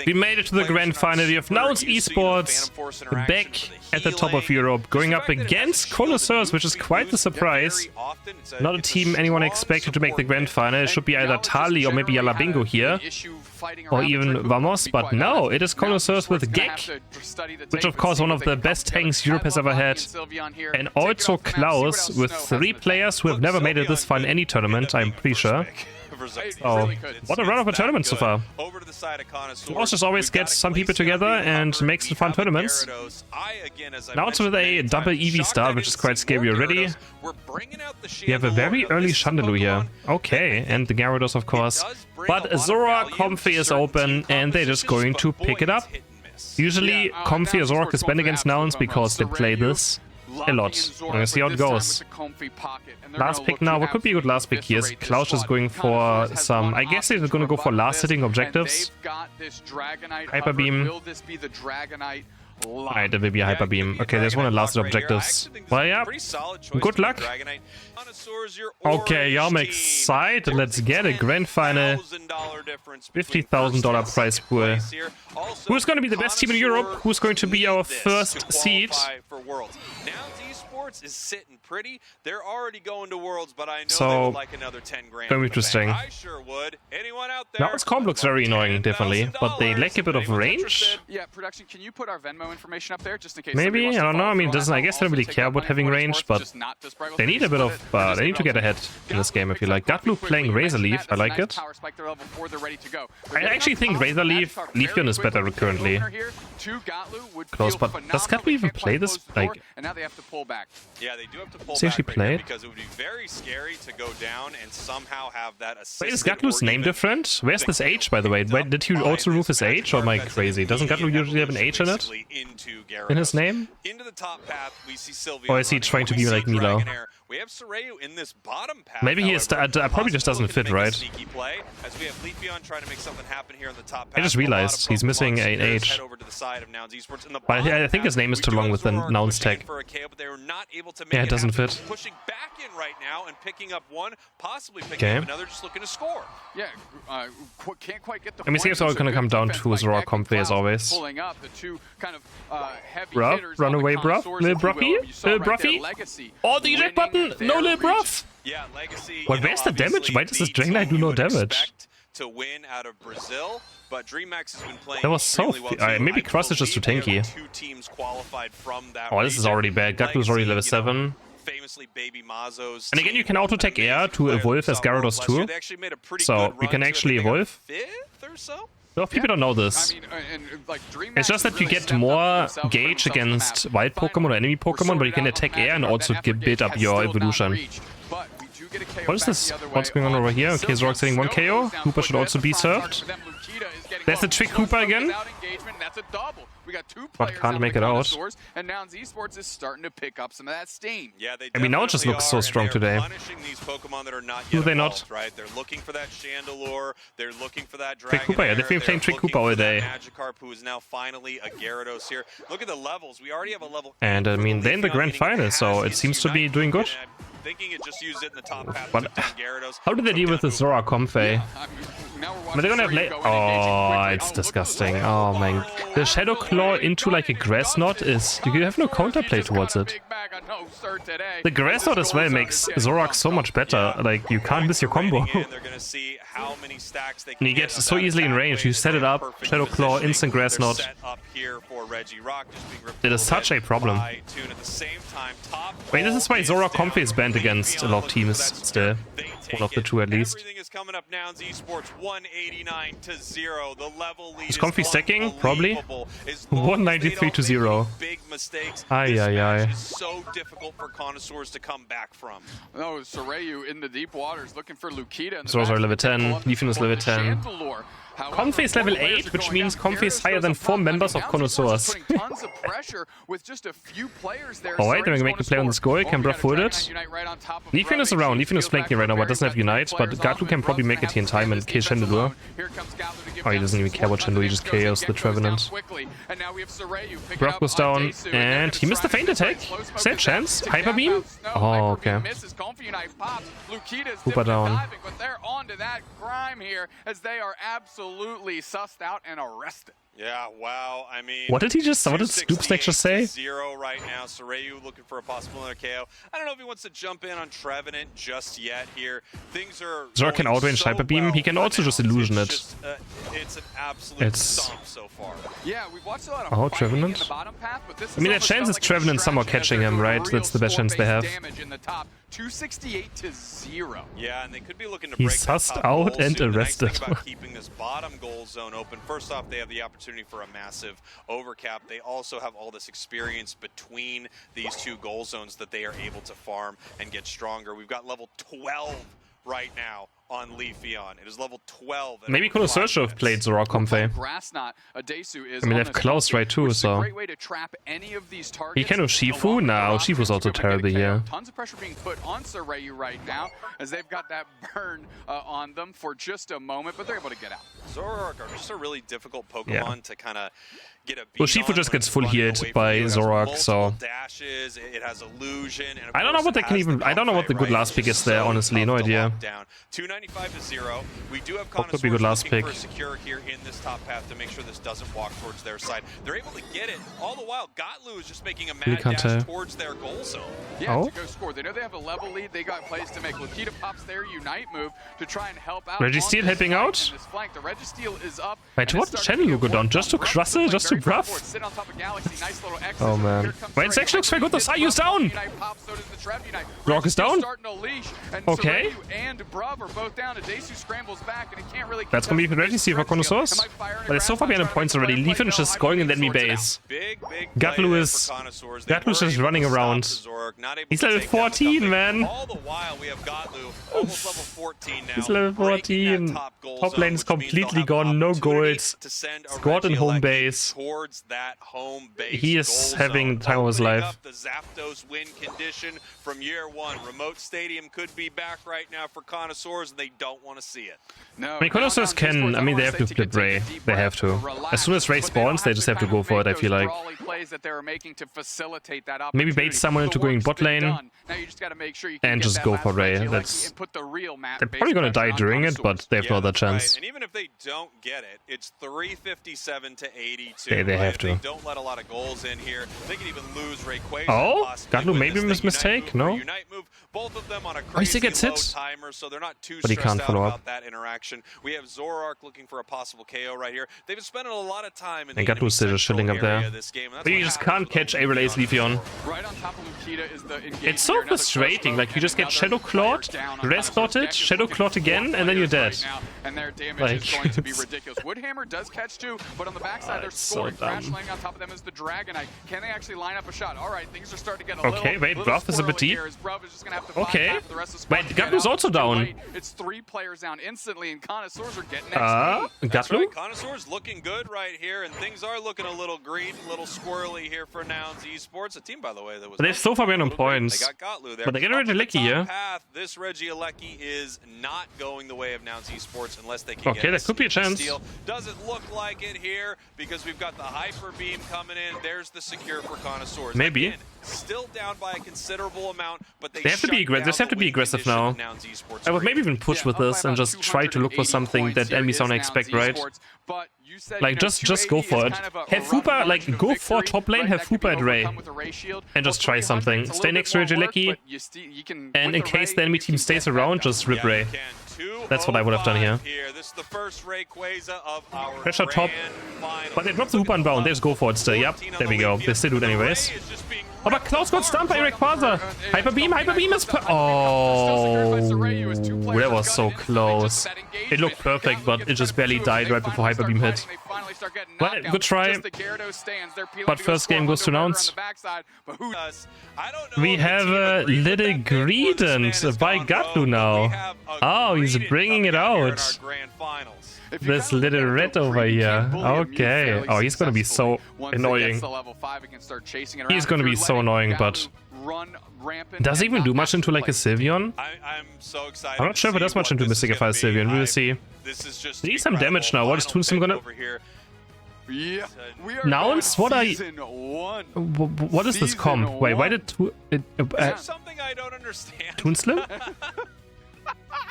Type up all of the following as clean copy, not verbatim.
We made it to the grand final. We have NOUNS ESPORTS back at the top of Europe, going up against CONOISSEURS, which is quite the surprise. Not a team anyone expected to make the grand final. It should be either Tali or maybe Yalabingo here, or even Vamos, but no, it is CONOISSEURS with Gek, which of course one of the best tanks Europe has ever had, and also Klaus with 3 players who have never made it this far in any tournament, I'm pretty sure. Oh, what a run of a tournament so far. Klaus just always gets some people together and makes the fun tournaments. Now it's with a double EV start, which is quite scary already. We have a very early Chandelure here. Okay, and the Gyarados of course. But Zora Comfy is open and they're just going to pick it up. Usually Comfy or Zoroark is banned against Nouns because they play this a lot. We're gonna see how it goes. Last pick now. What could be a good last pick here? Klaus is going for some... I guess they're gonna go for last hitting objectives. Hyper Beam. Alright, there will be a Hyper Beam. Okay, there's one of the last objectives. Well, yeah. Good luck. Okay, I'm excited. Let's get a grand final. $50,000 prize pool. Who's going to be the best team in Europe? Who's going to be our first seed? Is sitting pretty. They're already going to Worlds, but I know so, they would like another 10 grand. Very interesting. I sure would. Anyone out there? Now its comp looks very annoying, definitely, but they lack a bit of range. Yeah, production, can you put our Venmo information up there just in case? Maybe, I don't know. I mean, doesn't I guess they don't really care about having range, but they need a bit of they need to get ahead in this game. I feel like Gatlu playing Razor Leaf, I like it. I actually think Razor Leaf Leafeon is better currently. Close, but does Gatlu even play this? Like, and now they have to pull back. Yeah, they do have to pull back right because it would be very scary to go down and somehow have that assist. Wait, is Gatlu's name different? Where's this H, by the way? Wait, did you also remove his H, or am I crazy? Doesn't Gatlu usually have an H in it? In his name? Into the top path, we see Sylveon, or is he trying to be like Milo? We have Soreu in this bottom path. Maybe he is probably just doesn't fit, right? I just realized he's missing an H. But I think his name is too long with the Nouns tag. Yeah, it doesn't fit. Pushing back in right now and picking up one, possibly picking up another, just looking to score. Yeah, can't quite get the. Let me see if it's all gonna come down to Zora Comfy as always. Pulling up the two kind of heavy bruh, hitters. Run away, bruh. Lil Bruffy? Lil Bruffy? Oh, the eject button! No, Lil Bruff! Yeah, Legacy. But where's the damage? Why does this Dragonite do no damage? To win out of Brazil, but DreamHack has been playing. That was so maybe Cross is just too tanky. Oh, this is already bad. Gatlu's already level 7. Famously Baby Mazos. And again, you can auto-tech air to evolve as Gyarados too. So you can actually evolve. A lot of people don't know this. It's just that you get more gauge against wild Pokemon or enemy Pokemon, but you can attack air and also build up your evolution. What is this? What's going on over here? Okay, Zoroark's hitting 1 KO. Hooper should also be served. There's the trick Hooper again. But can't make it out. And Nouns Esports is starting to pick up some of that steam. Yeah, I mean, now it just looks so strong today. Do they not? Right? They're looking for that Chandelure. They're looking for that Trick Hooper, yeah, they've been playing Trick Hooper all day. Magikarp, who is now finally a Gyarados here. Look at the levels. We already have a level. And I mean, they're in the grand final, so it seems to be doing good. Thinking it just used it in the top path. But how do they deal with the Zora Comfy? Are they gonna have oh, it's disgusting. Oh man. The Shadow Claw into like a Grass Knot is... You have no counterplay towards it. The Grass Knot as well makes Zoroark so much better. Like, you can't miss your combo. And you get so easily in range. You set it up, Shadow Claw, instant Grass Knot. It is such a problem. Wait, this is why Zora Comfy is banned against a lot of teams still. One of the two at least. Coming up Nouns Esports 189 to 0. The level lead is Comfy stacking? Probably. 193 to 0. Big mistakes. Aye. So difficult for Connoisseurs to come back from. No, Soreu in the deep waters looking for Lukita. Zoroark are level 10. Leafeon is level 10. Comfy is level 8, which means Comfy is higher than 4 members of Connoisseurs. Oh wait, they're gonna make the play on the score. Can Bruff hold it? Leafeon is around. Leafeon is flanking right now, but doesn't have Unite. But Gatlu can probably make it here in time and kill Chandelure. Oh, he doesn't even care about Chandelure, he just KOs the Trevenant. Bruff goes down, and he missed the feint attack. Is there a chance? Hyper Beam? Oh, okay. Hooper down. absolutely sussed out and arrested. Yeah, wow. I mean, what did he just? What did Scoopstack just say? 0 right now. Sorayu looking for a possible another KO. I don't know if he wants to jump in on Trevenant just yet here. Things are. Zora can outrange so Hyper Beam. well He can also just illusion it. It's an absolute stomp so far. Yeah, we've watched a lot of Trevenant. in the bottom path, but this I mean, the chance is Trevenant somehow catching him, right? That's the best chance they have. Damage in the top, 268 to 0. Yeah, and they could be looking to He break that sussed top out goal and soon. arrested. The nice thing about keeping this bottom goal zone open, first off, they have the opportunity for a massive overcap. They also have all this experience between these two goal zones that they are able to farm and get stronger. We've got level 12 right now on Leafeon. It is level 12. Maybe Connoisseurs should have played Zora Comfey. I mean, they have Klaus right too, so. He can do Shifu? No, Shifu's also terrible here. Tons of pressure being put on Sorayu right now, as they've got that burn on them for just a moment, but they're able to get out. Zoroark are just a really difficult Pokemon to kind of get a beat well, Shifu just gets full healed by Zoroark, so. Dashes, it has illusion, and I don't know what they can even. I don't know what the good last pick is there, honestly. No idea. 295 to 0. We do have What could be good last pick? for a secure here in this top path to make sure this doesn't walk towards their side. They're able to get it. All the while, Gotlu is just making a mad dash towards their goal zone. Yeah, to go score. They know they have a level lead. They got plays to make. Lukita pops their Unite move to try and help out. Registeel helping out? The Registeel is up. Wait, what channel you go down? Just to Crussel? Just to Bruff? Oh man. Wait, it actually looks very good. The Sayu's down! Rock is down? Okay. That's gonna be ready for Connoisseurs. But they're so far behind in points already. Leafeon is just going in the enemy base. Gatlu is just running around. He's level 14, man. He's level 14. Top lane is completely gone. No golds. Squad in home base. He is having the time of his life. The Zapdos win condition from year 1. Remote Stadium could be back right now for Connoisseurs, and they don't want to see it. I mean, Connoisseurs can. I mean, they have to flip Ray. They have to. As soon as Ray spawns, they just have to go for it, I feel like. Maybe bait someone into going bot lane and just go for Ray. That's. They're probably gonna die during it, but they have no other chance. And even if they don't get it, it's 357 to 82. They have to. They don't let a lot of goals in here. They can even lose Rayquaza. Oh, Gatlu maybe a mistake. No. Both of them on a he still gets hit. Timer, so they're not too but he can't follow up. about that interaction. We have Zoroark looking for a possible KO right here. They've been spending a lot of time in the Gatlu's still just chilling up there. But you just can't catch a Relay's Leafeon. Right on top of Lukita is the It's so frustrating. Like, you just get Shadow Clawed, Res Clawed, Shadow Clawed again, and then you're dead. And their damage is going to be ridiculous. Woodhammer does catch too, but on the backside they're scoring. Crash laying on top of them is the Dragonite. Can they actually line up a shot? All right, things are starting to get a little. Okay, wait, Bruff is a bit deep. Okay, wait, Gatlu's Gatlu's also down. It's 3 players down instantly, and Connoisseurs are getting Gatlu? Right. Connoisseurs looking good right here, and things are looking a little green, a little squirrely here for Nouns Esports. A team, by the way, that was. But they're so far behind on points. They got Gotlu there. But they get a Regieleki here. This Regieleki is not going the way of Nouns Esports unless they can okay, that could be a chance. Steal. Doesn't look like it here because we've got the Hyper Beam coming in. There's the secure for Connoisseurs. Maybe. Again, still down by a considerable amount, but they have to be aggressive. They just have to be aggressive now. I would maybe even push with this and just try to look for something that enemies don't expect, right? Like, just go for it. Have Fupa, like, go for top lane, have Fupa at Ray. And just try something. Stay next to Regieleki, and in case the enemy team stays around, just rip Ray. That's what I would have done here. Pressure top. But they drop the Hoopa unbound. They just go for it still. Yep, there we go. They still do it anyways. Oh, but Klaus got stunned by Rayquaza. Hyper Beam is oh, that was so close. It looked perfect, but it just barely died right before Hyper Beam hit. Well, good try. But first game goes to Nouns. We have a little Greedent by Gatlu now. Oh, he's bringing it out. This little red over here. Okay. Oh, he's gonna be so annoying. He's gonna be so annoying, but does he even do much into like a Sylveon? I'm so excited. I'm not sure if it does much into Mystical Sylveon. We will see. They need some damage now. What is Toonsim gonna? Yeah. Nouns? What are you? What is this comp? Wait, why did something I don't understand. Toonslim?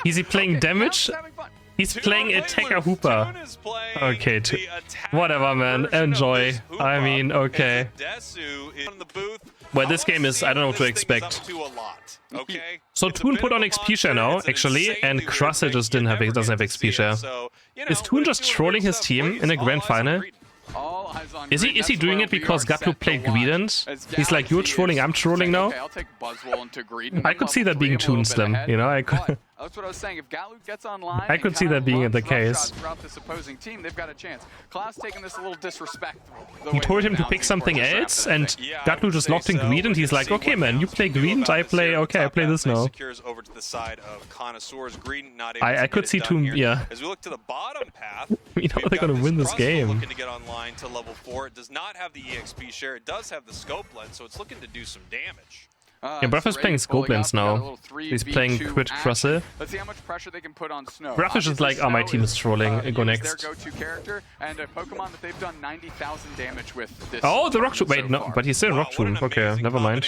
Is he playing damage? He's playing Attacker Hooper. Okay, whatever, man. Enjoy. I mean, okay. Well, this game is, I don't know what to expect. So Toon put on XP share now, actually, and Crusher just doesn't have XP share. Is Toon just trolling his team in a grand final? Is he doing it because Gatlu played Greedent? He's like, you're trolling, I'm trolling now? I could see that being Toon Slim, you know? That's what I was saying. If Gatlu gets online, I could see that being the case. Throughout this opposing team, they've got a chance. Klaus taking this a little disrespectful. He told him to pick something else, and Gatlu just locked in Greedent. He's like, okay, man, you play Greedent, I play this now. I could see Toon, yeah. As we look to the bottom path, you know they're gonna win this game. Looking to get online to level 4. It does not have the EXP share. It does have the scope lens, so it's looking to do some damage. Yeah, Bruff is playing Scope Lens now. He's playing Crit Crusher. Let's see how much pressure they can put on Snow. Bruff is just like, oh, my team is trolling. Go next. Their go-to character and a Pokemon that they've done 90,000 damage with this. Oh, the Rock Tomb. Wait, no, but he's still in Rock Tomb. Okay, never mind.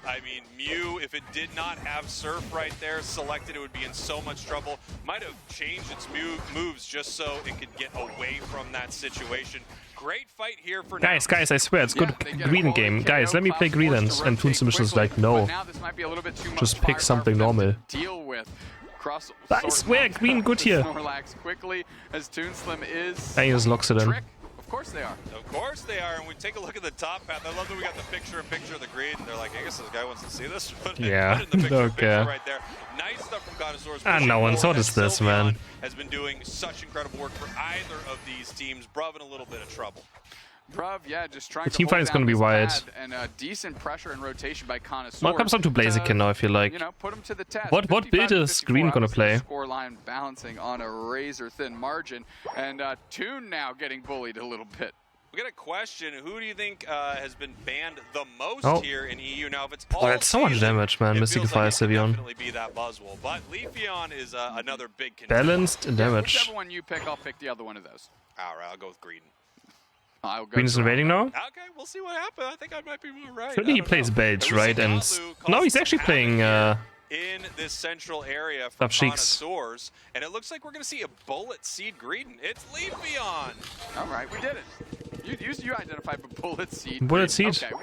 I mean, Mew, if it did not have Surf right there selected, it would be in so much trouble. Might have changed its moves just so it could get away from that situation. Great fight here for guys, I swear, it's good Greedent game. Guys, let me play Greedent. And Toon Slim is like, no. Just pick something normal. I swear, Green good here. And he just locks it in. Of course they are. Of course they are, and we take a look at the top path. I love that we got the picture-in-picture of the grid, and they're like, I guess this guy wants to see this. Yeah, okay. Right there. Nice stuff from Connoisseurs. And no one saw this, man. Has been doing such incredible work for either of these teams. Bruv in a little bit of trouble. Bruv, yeah, just trying the team fight is going to be wild. And decent pressure and rotation by Connoisseurs. Well, it comes down to Blaziken now, I feel like. You know, put him to the test. What build is Green going to play? Scoreline balancing on a razor-thin margin. And Toon now getting bullied a little bit. We got a question. Who do you think has been banned the most here in EU? Now, if it's all that's so much damage, man. Mystic Fire, Sevion. Definitely be that Buzzwole, but Leafeon is another big contender. Balanced damage. Whichever one you pick, I'll pick the other one of those. All right, I'll go with Greedent. Green is invading now? Okay, we'll see what happens. I think I might be more right. Surely he plays Belch, right? And no, he's actually playing in this central area for Connoisseurs, and it looks like we're going to see a Bullet Seed Greedent. It's Leafeon. All right, we did it. You identified a Bullet Seed. Bullet Seed. Okay,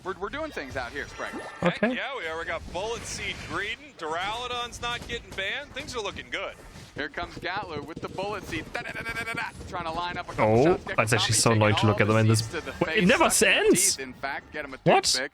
we're doing things out here, Sprite. Okay. Yeah, we are. We got Bullet Seed Greedent. Duraludon's not getting banned. Things are looking good. Here comes Gatlu with the Bullet Seed. Trying to line up a couple shots. That's actually so annoying to look at them in this. It never ends. What?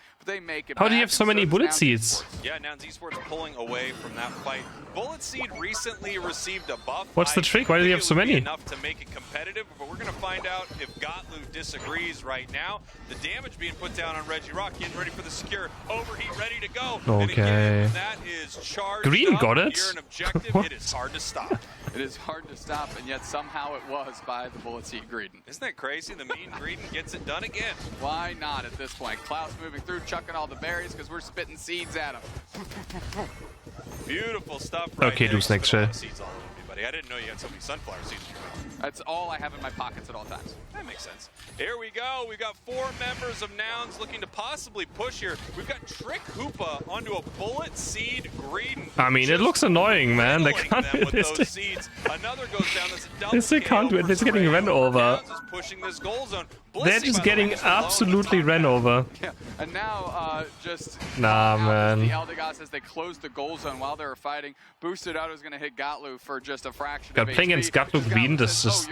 How do you have so many Bullet Seeds? Yeah, Nouns Esports pulling away from that fight. Bullet Seed recently received a buff. What's the trick? Why do you have so many? Enough to make it competitive, but we're going to find out if Gatlu disagrees right now. The damage being put down on Regirock, getting ready for the secure overheat, ready to go. Okay. That is charged. Green got it. Here an objective. It is hard to stop. It is hard to stop, and yet somehow it was by the Bullet Seed Greedent. Isn't that crazy? The mean Greedent gets it done again. Why not at this point? Klaus moving through, chucking all the berries because we're spitting seeds at him. Beautiful stuff right okay, do next share. I didn't know you had so many sunflower seeds in your mouth. That's all I have in my pockets at all times. That makes sense. Here we go. We've got 4 members of Nouns looking to possibly push here. We've got Trick Hoopa onto a Bullet Seed Greedent. I mean, it looks annoying, man. They can't do this. Another goes down. That's a double this they can't do it. It's getting ran over. Pushing this goal zone. They're just getting absolutely ran over. Yeah, and now just nah, man. The Eldegoss as they close the goal zone while they were fighting. Boosted out is going to hit Gatlu for just a fraction. God, playing against Gatlu Greedent is just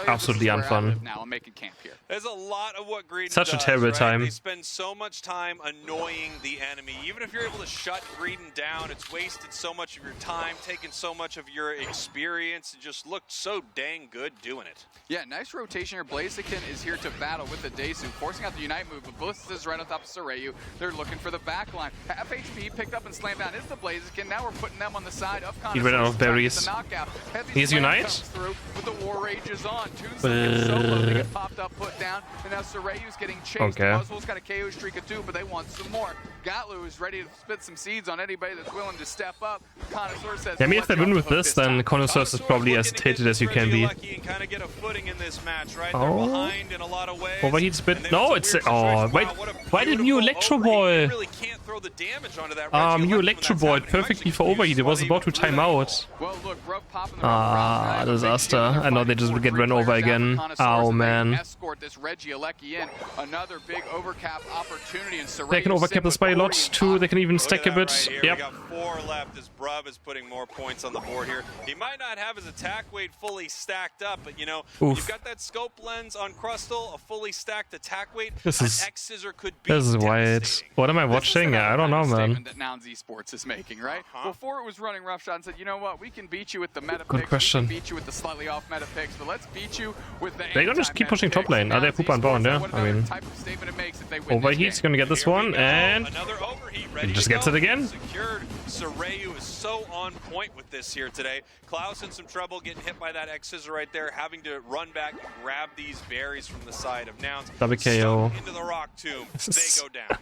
absolutely unfun. Now I'm making camp here. There's a lot of what Greedent Such a does, terrible right? time. They spend so much time annoying the enemy. Even if you're able to shut Greedent down, it's wasted so much of your time, taken so much of your experience, and just looked so dang good doing it. Yeah, nice rotation here. Blaziken is here to battle with the Desu, forcing out the Unite move, but Bliss is right on top of Soreyu. They're looking for the back line. Half HP picked up and slammed down is the Blaziken. Now we're putting them on the side of Connoisseurs. He ran out of berries. He's Unite. Through, but the war rage is on. Toon's solo get popped up, put down, and now Soreyu's getting chased. Okay. Buzzwole's got a KO streak of 2, but they want some more. Gatlu is ready to spit some seeds on anybody that's willing to step up. Connoisseur says, yeah, I mean, if they win with this, then Connoisseurs is probably as tilted as you can be. Oh, overheat spit. No, it's oh wait. Why didn't you Electro Ball? throw the damage onto that. You Electro Void perfectly for overheat. It was about to time out. Well, look, Bruv popping the Disaster. I know they just get run over again. Oh man. Escort this Reggie Alecki in. Another big overcap opportunity, and They can overcap this by a lot too. They can even stack a bit. Right, yep. We got 4 left as Bruv is putting more points on the board here. He might not have his attack weight fully stacked up, but you know, you've got that scope lens on Crustle, a fully stacked attack weight. This is X-Scissor could be wild. What am I watching? I don't know, man. That Nouns Esports is making, right? Before it was running roughshod and said, you know what, we can beat you with the meta Good picks, question. we can beat you with the slightly off meta picks, but let's beat you with the They don't just keep pushing top lane. They're poop unbound, yeah? I mean, overheat's gonna get this one, and he just gets it again. Secured. Soreyu is so on point with this here today. Klaus in some trouble, getting hit by that X-Scissor right there, having to run back and grab these berries from the side of Nouns. Double KO. Stuck into the rock tomb. They go down.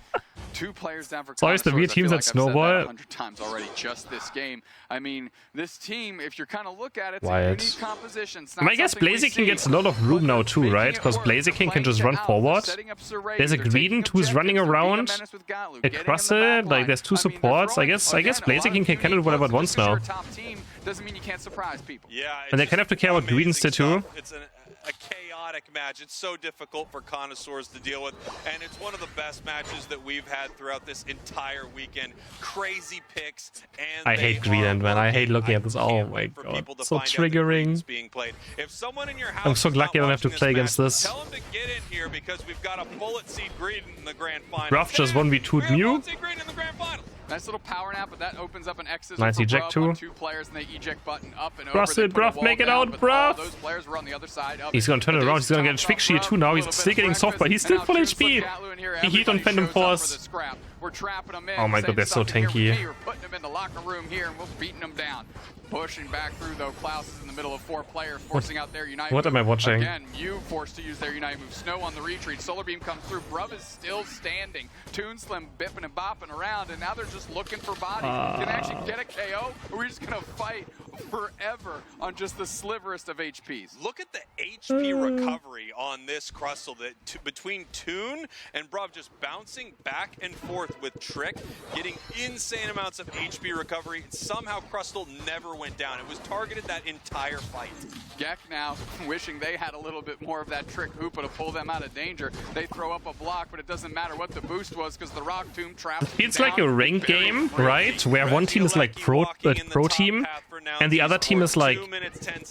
2 players down for Sorry, it's the Connoisseurs. V teams that snowball. 100 times already just this game. I mean, this team, if you're kind of look at it, it's Wyatt. a unique composition. I guess Blaziken gets a lot of room now too, right? Because Blaziken can just run forward. There's a Greedent who's running around. A Crustle, like there's 2 supports. I guess Blaziken can kind of do whatever it wants now. Doesn't mean you can't surprise people. Yeah, And they kind of have to care about Greedents too. It's a chaotic match. It's so difficult for Connoisseurs to deal with, and it's one of the best matches that we've had throughout this entire weekend. Crazy picks, and I hate Greedent, man. I hate looking at this. Oh my god, so triggering. If someone in your house I'm so lucky I don't have to play against this. Tell them to get in here because we've got a bullet seed Greedent in the grand final. Ruff just 1v2'd Mew. Nice little power nap, but that opens up an X-Scissor nice for eject Bruv on too. 2 players, and they eject button up and Bruff over. it, Bruff, make it out, Bruff! Those players were on the other side of He's gonna turn it around, he's gonna get a Trick Shield too now, he's still getting soft, but he's still full HP! He heat on Phantom Force. We're trapping them in. Oh my god, they're so tanky. We're putting them in the locker room here, and we're beating them down. Pushing back through, though. Klaus is in the middle of 4 players, forcing out their Unite What move. am I watching? Again, Mew forced to use their Unite move. Snow on the retreat. Solar Beam comes through. Bruv is still standing. Toonslim bipping and bopping around, and now they're just looking for bodies. Can they actually get a KO? Or are we just going to fight forever on just the sliverest of HPs? Look at the HP recovery on this Crustle. Between Toon and Bruv just bouncing back and forth with Trick, getting insane amounts of HP recovery. Somehow Crustle never went down. It was targeted that entire fight. Gek now wishing they had a little bit more of that Trick Hoopa to pull them out of danger. They throw up a block, but it doesn't matter what the boost was because the Rock Tomb traps. It's like a ranked game, right? Where one team is like pro team, and the other team is like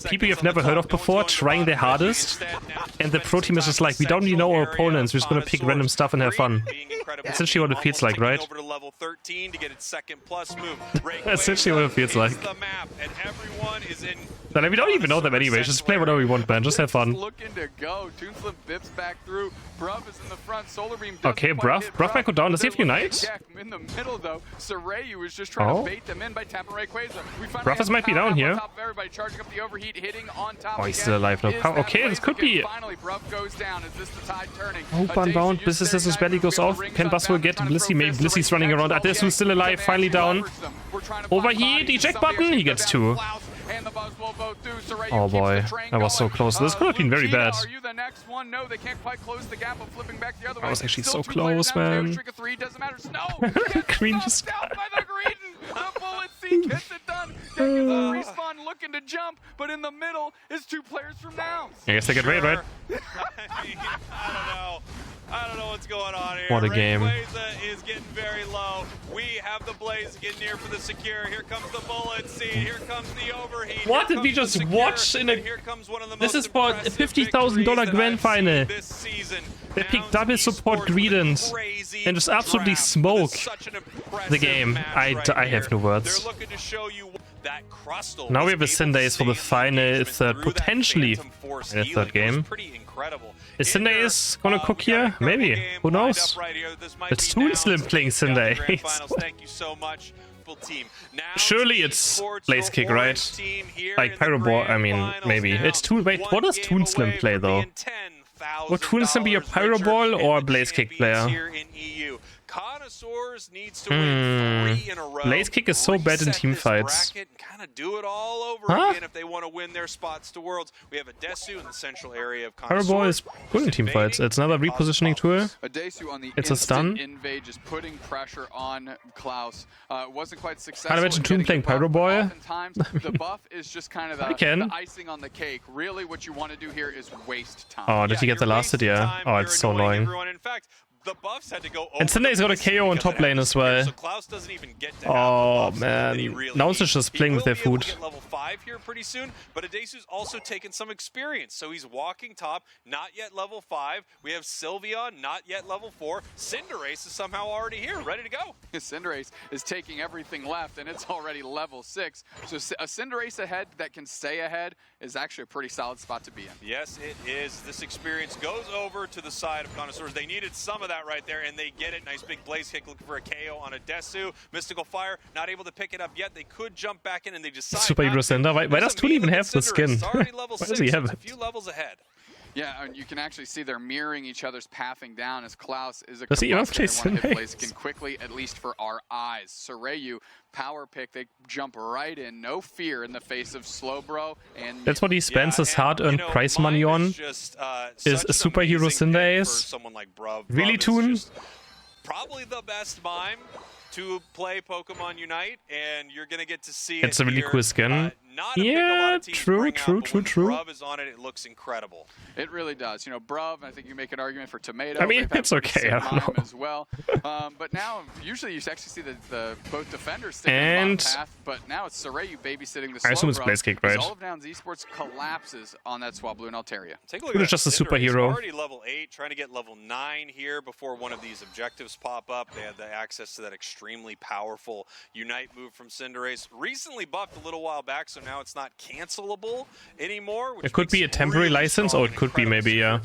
people you've never heard of before, trying their hardest, and the pro team is just like, we don't really know our opponents, we're just gonna pick random stuff and have fun. That's essentially what it feels like, right? Essentially what it feels like. But we don't even know them anyway, just play whatever we want, man, just have fun. Looking to go. Toonslim bips back through. Bruv is in the front. Solar Beam okay, Bruff might go down. Does he have Unite? In the middle, though. Soreyu is just trying to bait them in by tapping Rayquaza. Bruff might be down here. Charging up the overheat, hitting on top. Oh, he's still alive now. Okay, this could be... Finally, Bruff goes down. Is this the tide turning? Hope unbound. Business belly goes off. Penbus will get Blissey. Maybe Blissey's running around. Adesu's still alive. Finally down. Overheat. Eject button. He gets 2. Oh boy, that was so close. This could have been very bad. That was actually so close, man. Green just... Respawn looking to jump, but in the middle is 2 players from Nouns. I guess they get raid, right? I don't know what's going on here. What a game. Rayquaza is getting very low. We have the Blaziken near for the secure. Here comes the bullet seed. Here comes the overheat. What did we just watch in a... This is for a $50,000 grand final. They pick double support Greedent and just absolutely smoke the game. I have no words. Now we have a Syndace for the final third, potentially in a third game. Is Syndace gonna cook here? Maybe. Who knows? It's Toonslim playing Syndace. Surely it's Blaze Kick, right? Like Pyro Ball, I mean, maybe. It's Toon. Wait, what does Toonslim play though? Would Toonslim be a Pyro Ball or a Blaze Kick player? Connoisseurs needs to win 3 in a row. Blaze Kick is so bad in team fights. Kind of do it all over again if they want to win their spots to Worlds. We have a Desu in the central area of Connoisseurs. Pyroboy is good in team fights. It's another repositioning tool. It's a stun. Invade just putting pressure on Klaus. Wasn't quite successful. Can't imagine Toon playing Pyroboy. Oftentimes, the buff is just kind of the icing on the cake. Really, what you want to do here is waste time. Oh, did he get the last hit? Yeah. Oh, it's so annoying. In fact, the buffs had to go and Sunday's got a KO on top lane as well. So Klaus doesn't even get to oh man, Nouns is just playing with their food. Get level 5 here pretty soon, but Adesu's also taken some experience, so he's walking top, not yet level 5. We have Sylveon, not yet level 4. Cinderace is somehow already here, ready to go. Cinderace is taking everything left, and it's already level 6. So a Cinderace ahead that can stay ahead is actually a pretty solid spot to be in. Yes, it is. This experience goes over to the side of Connoisseurs. They needed some of that right there, and they get it. Nice big Blaze Kick looking for a KO on a Desu. Mystical Fire, not able to pick it up yet. They could jump back in, and they decide Super Hero Sender. Why does Toon even have the skin? Why does he have it? A few levels ahead. Yeah, and you can actually see they're mirroring each other's pathing down as Klaus is a does he even play can quickly, at least for our eyes. Sorayu, power pick, they jump right in, no fear in the face of Slowbro. And that's what he spends his hard-earned prize money on, is a Super Hero Cinderace. Really, Toon? Probably the best mime to play Pokemon Unite, and you're going to get to see it's a really cool skin. Yeah, true. Bruv is on it, it looks incredible. It really does. You know, Bruv, I think you make an argument for Tomato. I mean, it's okay. I don't know. As well. But now, usually you actually see the both defenders sticking on the path, but now it's Sorayu babysitting the slow. I assume it's Blaze Kick, right? All of Nouns Esports collapses on that Swablu and Altaria. Take a look at just a superhero. Already level 8, trying to get level 9 here before one of these objectives pop up. They had the access to that extremely powerful Unite move from Cinderace. Recently buffed a little while back, so now it's not cancelable anymore. It could be a temporary license, or it could be maybe, yeah.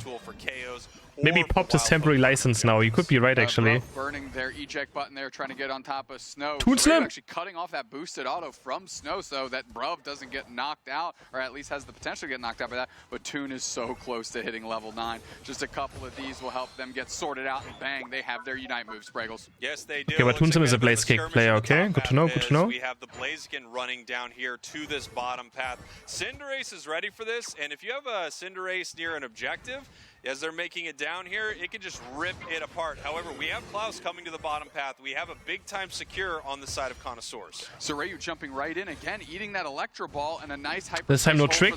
Maybe popped his temporary license now. You could be right, actually. Burning their eject button there, trying to get on top of Snow. Toon Slim! Actually cutting off that boosted auto from Snow so that Bruv doesn't get knocked out, or at least has the potential to get knocked out by that. But Toon is so close to hitting level 9. Just a couple of these will help them get sorted out, and bang, they have their Unite moves, Spraggles. Yes, they do. Okay, but Toon Slim is a Blaze Kick player, okay? Good to know, good to know. We have the Blaziken running down here to this bottom path. Cinderace is ready for this, and if you have a Cinderace near an objective, as they're making it down here, it can just rip it apart. However, we have Klaus coming to the bottom path. We have a big-time secure on the side of Connoisseurs. Sorayu jumping right in again, eating that Electro Ball, and a nice hyper. This time no trick.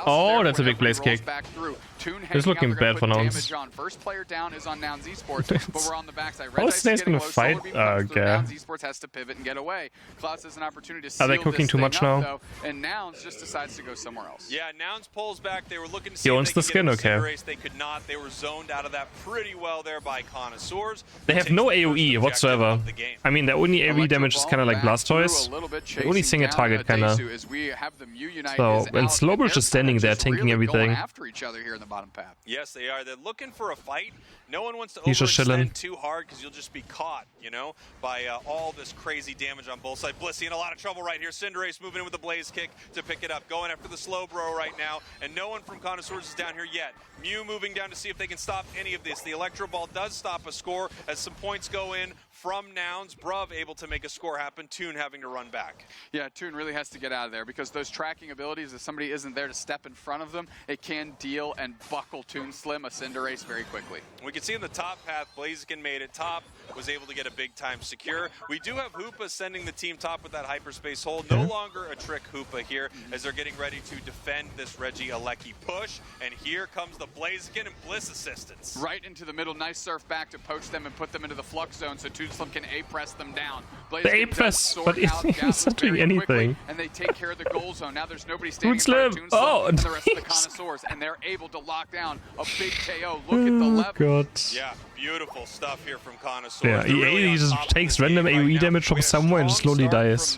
Oh, that's a big Blaze Kick. It's looking bad for Nouns. First player down is on Nouns Esports, but we're on the backside. Oh, Snake's gonna fight. Okay. Nouns Esports has to pivot and get away. Klaus has an opportunity to seal Are they cooking too much now? Though, and Nouns just decides to go somewhere else. Yeah, Nouns pulls back. They were looking to see he owns the skin, okay. They could not. They were zoned out of that pretty well there by Connoisseurs. They have no AoE whatsoever. I mean, the only AoE damage is kind of like Blastoise. The only single target, kind of. So, and Slowbro is just standing there, tanking everything. After each other here in the bottom path. Yes, they are. They're looking for a fight. No one wants to overextend too hard because you'll just be caught, you know, by all this crazy damage on both sides. Blissey in a lot of trouble right here. Cinderace moving in with the Blaze Kick to pick it up. Going after the Slowbro right now, and no one from Connoisseurs is down here yet. Mew moving down to see if they can stop any of this. The Electro Ball does stop a score as some points go in from Nouns. Bruv able to make a score happen. Toon having to run back. Yeah, Toon really has to get out of there because those tracking abilities, if somebody isn't there to step in front of them, it can deal and buckle Toon Slim, a Cinderace, very quickly. We can see in the top path, Blaziken made it top, was able to get a big time secure. We do have Hoopa sending the team top with that hyperspace hold. No longer a trick Hoopa here as they're getting ready to defend this Reggie Alecki push. And here comes the Blaziken and Bliss assistance. Right into the middle, nice surf back to poach them and put them into the flux zone so Toon Slim can A-press them down. The A-press, but he's not doing anything. And they take care of the goal zone. Now there's nobody standing in front of Toon Slim and the rest of the Connoisseurs, and they're able to lock down a big KO. Look at the level. God. Yeah, beautiful stuff here from Connoisseurs. Yeah, he just takes random AoE damage from somewhere and slowly dies.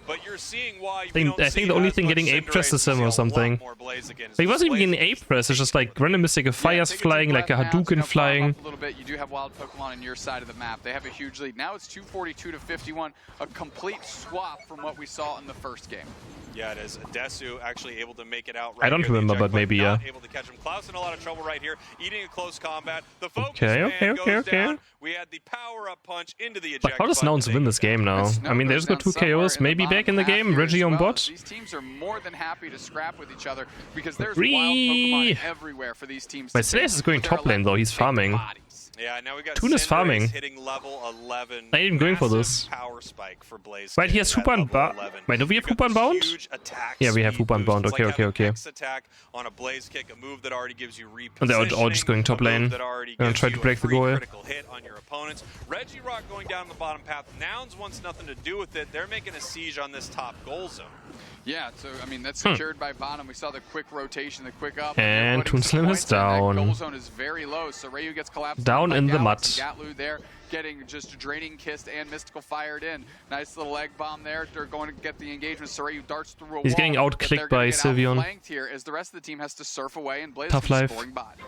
But you're seeing why I think the only thing getting A-press is him or something. But he wasn't even getting A-press, it's just like random Mystic Fires flying, like a Hadouken flying. A little bit. You do have wild Pokemon on your side of the map. They have a huge lead. Now it's 242 to 51, a complete swap from what we saw in the first game. Yeah, it is. Desu actually able to make it out right I don't remember, but maybe, yeah. Able to catch him. Klaus in a lot of trouble right here, eating a close combat. The focus okay. goes down. We had the power-up punch into the But how does Nouns win this game now? I mean, there's got 2 KOs, maybe back in the game. Reggie on bot. These teams are more than happy to scrap with each other because there's wild Pokemon everywhere for these teams. My Slash is going top lane though, he's farming. Yeah, now we got Toon is farming. hitting level 11. Not even going for this. Power spike for Blaze. Right, he has Hoopa Unbound. Wait, do we have Hoopa Unbound? Yeah, we have Hoopa Unbound. Okay, okay, okay. Attack on a Blaze kick, a move that already gives you And they're all just going top lane. Gonna try to break the goal. Critical hit on your opponents. Regirock going down the bottom path. Nouns wants nothing to do with it. They're making a siege on this top goal zone. Yeah, so I mean that's secured by bottom. We saw the quick rotation, the quick up. And ToonSlim is down. Goal zone is very low, so Rayu gets collapsed down in the mud. Gatlu there getting just draining kissed and mystical fired in. Nice little egg bomb there. They're going to get the engagement. So Rayu darts through a wall. He's getting outclicked by Sylveon. Here as the rest of the team has to surf away and Blaze Tough life. scoring bot.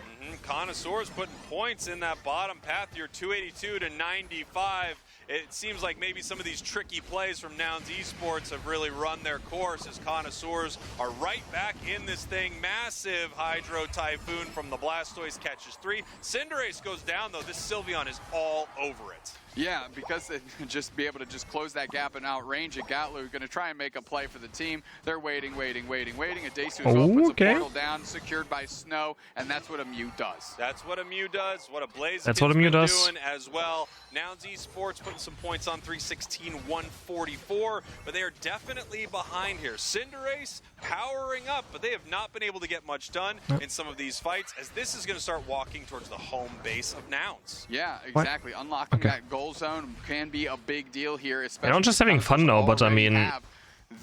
Connoisseurs putting points in that bottom path here, 282 to 95. It seems like maybe some of these tricky plays from Nouns Esports have really run their course as Connoisseurs are right back in this thing. Massive Hydro Typhoon from the Blastoise catches 3. Cinderace goes down though. This Sylveon is all over it. Yeah, because they just be able to just close that gap and outrange it. Gatlu going to try and make a play for the team. They're waiting. A Desu as well puts a portal down, secured by Snow, and that's what a Mew does. That's what a Mew does. What a Blaze that's what a Mew does. Doing as well. Nouns Esports putting some points on 316-144, but they are definitely behind here. Cinderace powering up, but they have not been able to get much done in some of these fights, as this is going to start walking towards the home base of Nouns. Yeah, exactly. What? Unlocking that goal zone can be a big deal here, especially. I'm just having fun now, but I mean,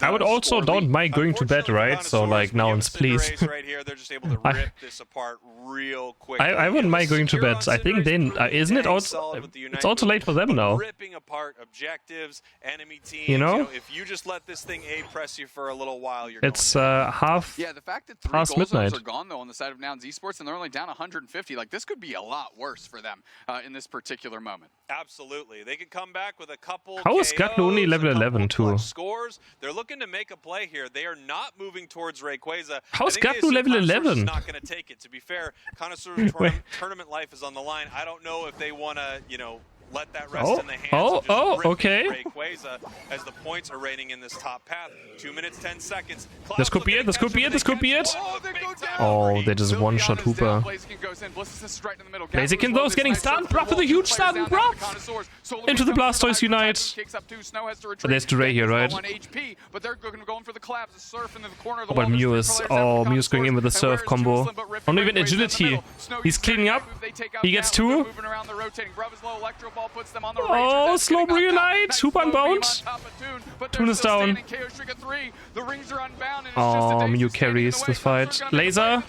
I would also don't mind going to bed, right? So like Nouns, please. Right here, they're just able to rip this apart real quick. I wouldn't mind going to bed. I think then isn't it also? It's also late for them now. Ripping apart objectives, enemy teams. You know, if you just let this thing A press you for a little while, you're. It's half. Yeah, the fact that 3 goal zones are gone though on the side of Nouns Esports, and they're only down 150. Like this could be a lot worse for them in this particular moment. Absolutely, they could come back with a couple. How is Gatlu only level 11 too? Scores. They're looking to make a play here. They are not moving towards Rayquaza. How is Gatlu level 11? Not going to take it. To be fair, Connoisseurs tournament life is on the line. I don't know if they want to, you know, let that rest in the hands of just okay. Rayquaza as the points are raining in this top path. 2 minutes, 10 seconds. This could be it. This could be it. This could be it. Oh, they just one-shot Hoopa. Blaziken those getting stunned. Bruh with a huge stun. Bruh. Into the Blastoise Unite. But there's Duray here, right? Oh, but Mew is... Oh, Mew's going in with the Surf combo. Oh, no, even agility. He's cleaning up. He gets 2. Oh, slow Unite! Hoopa Unbound! Toon is down. Oh, Mew carries this fight. Laser!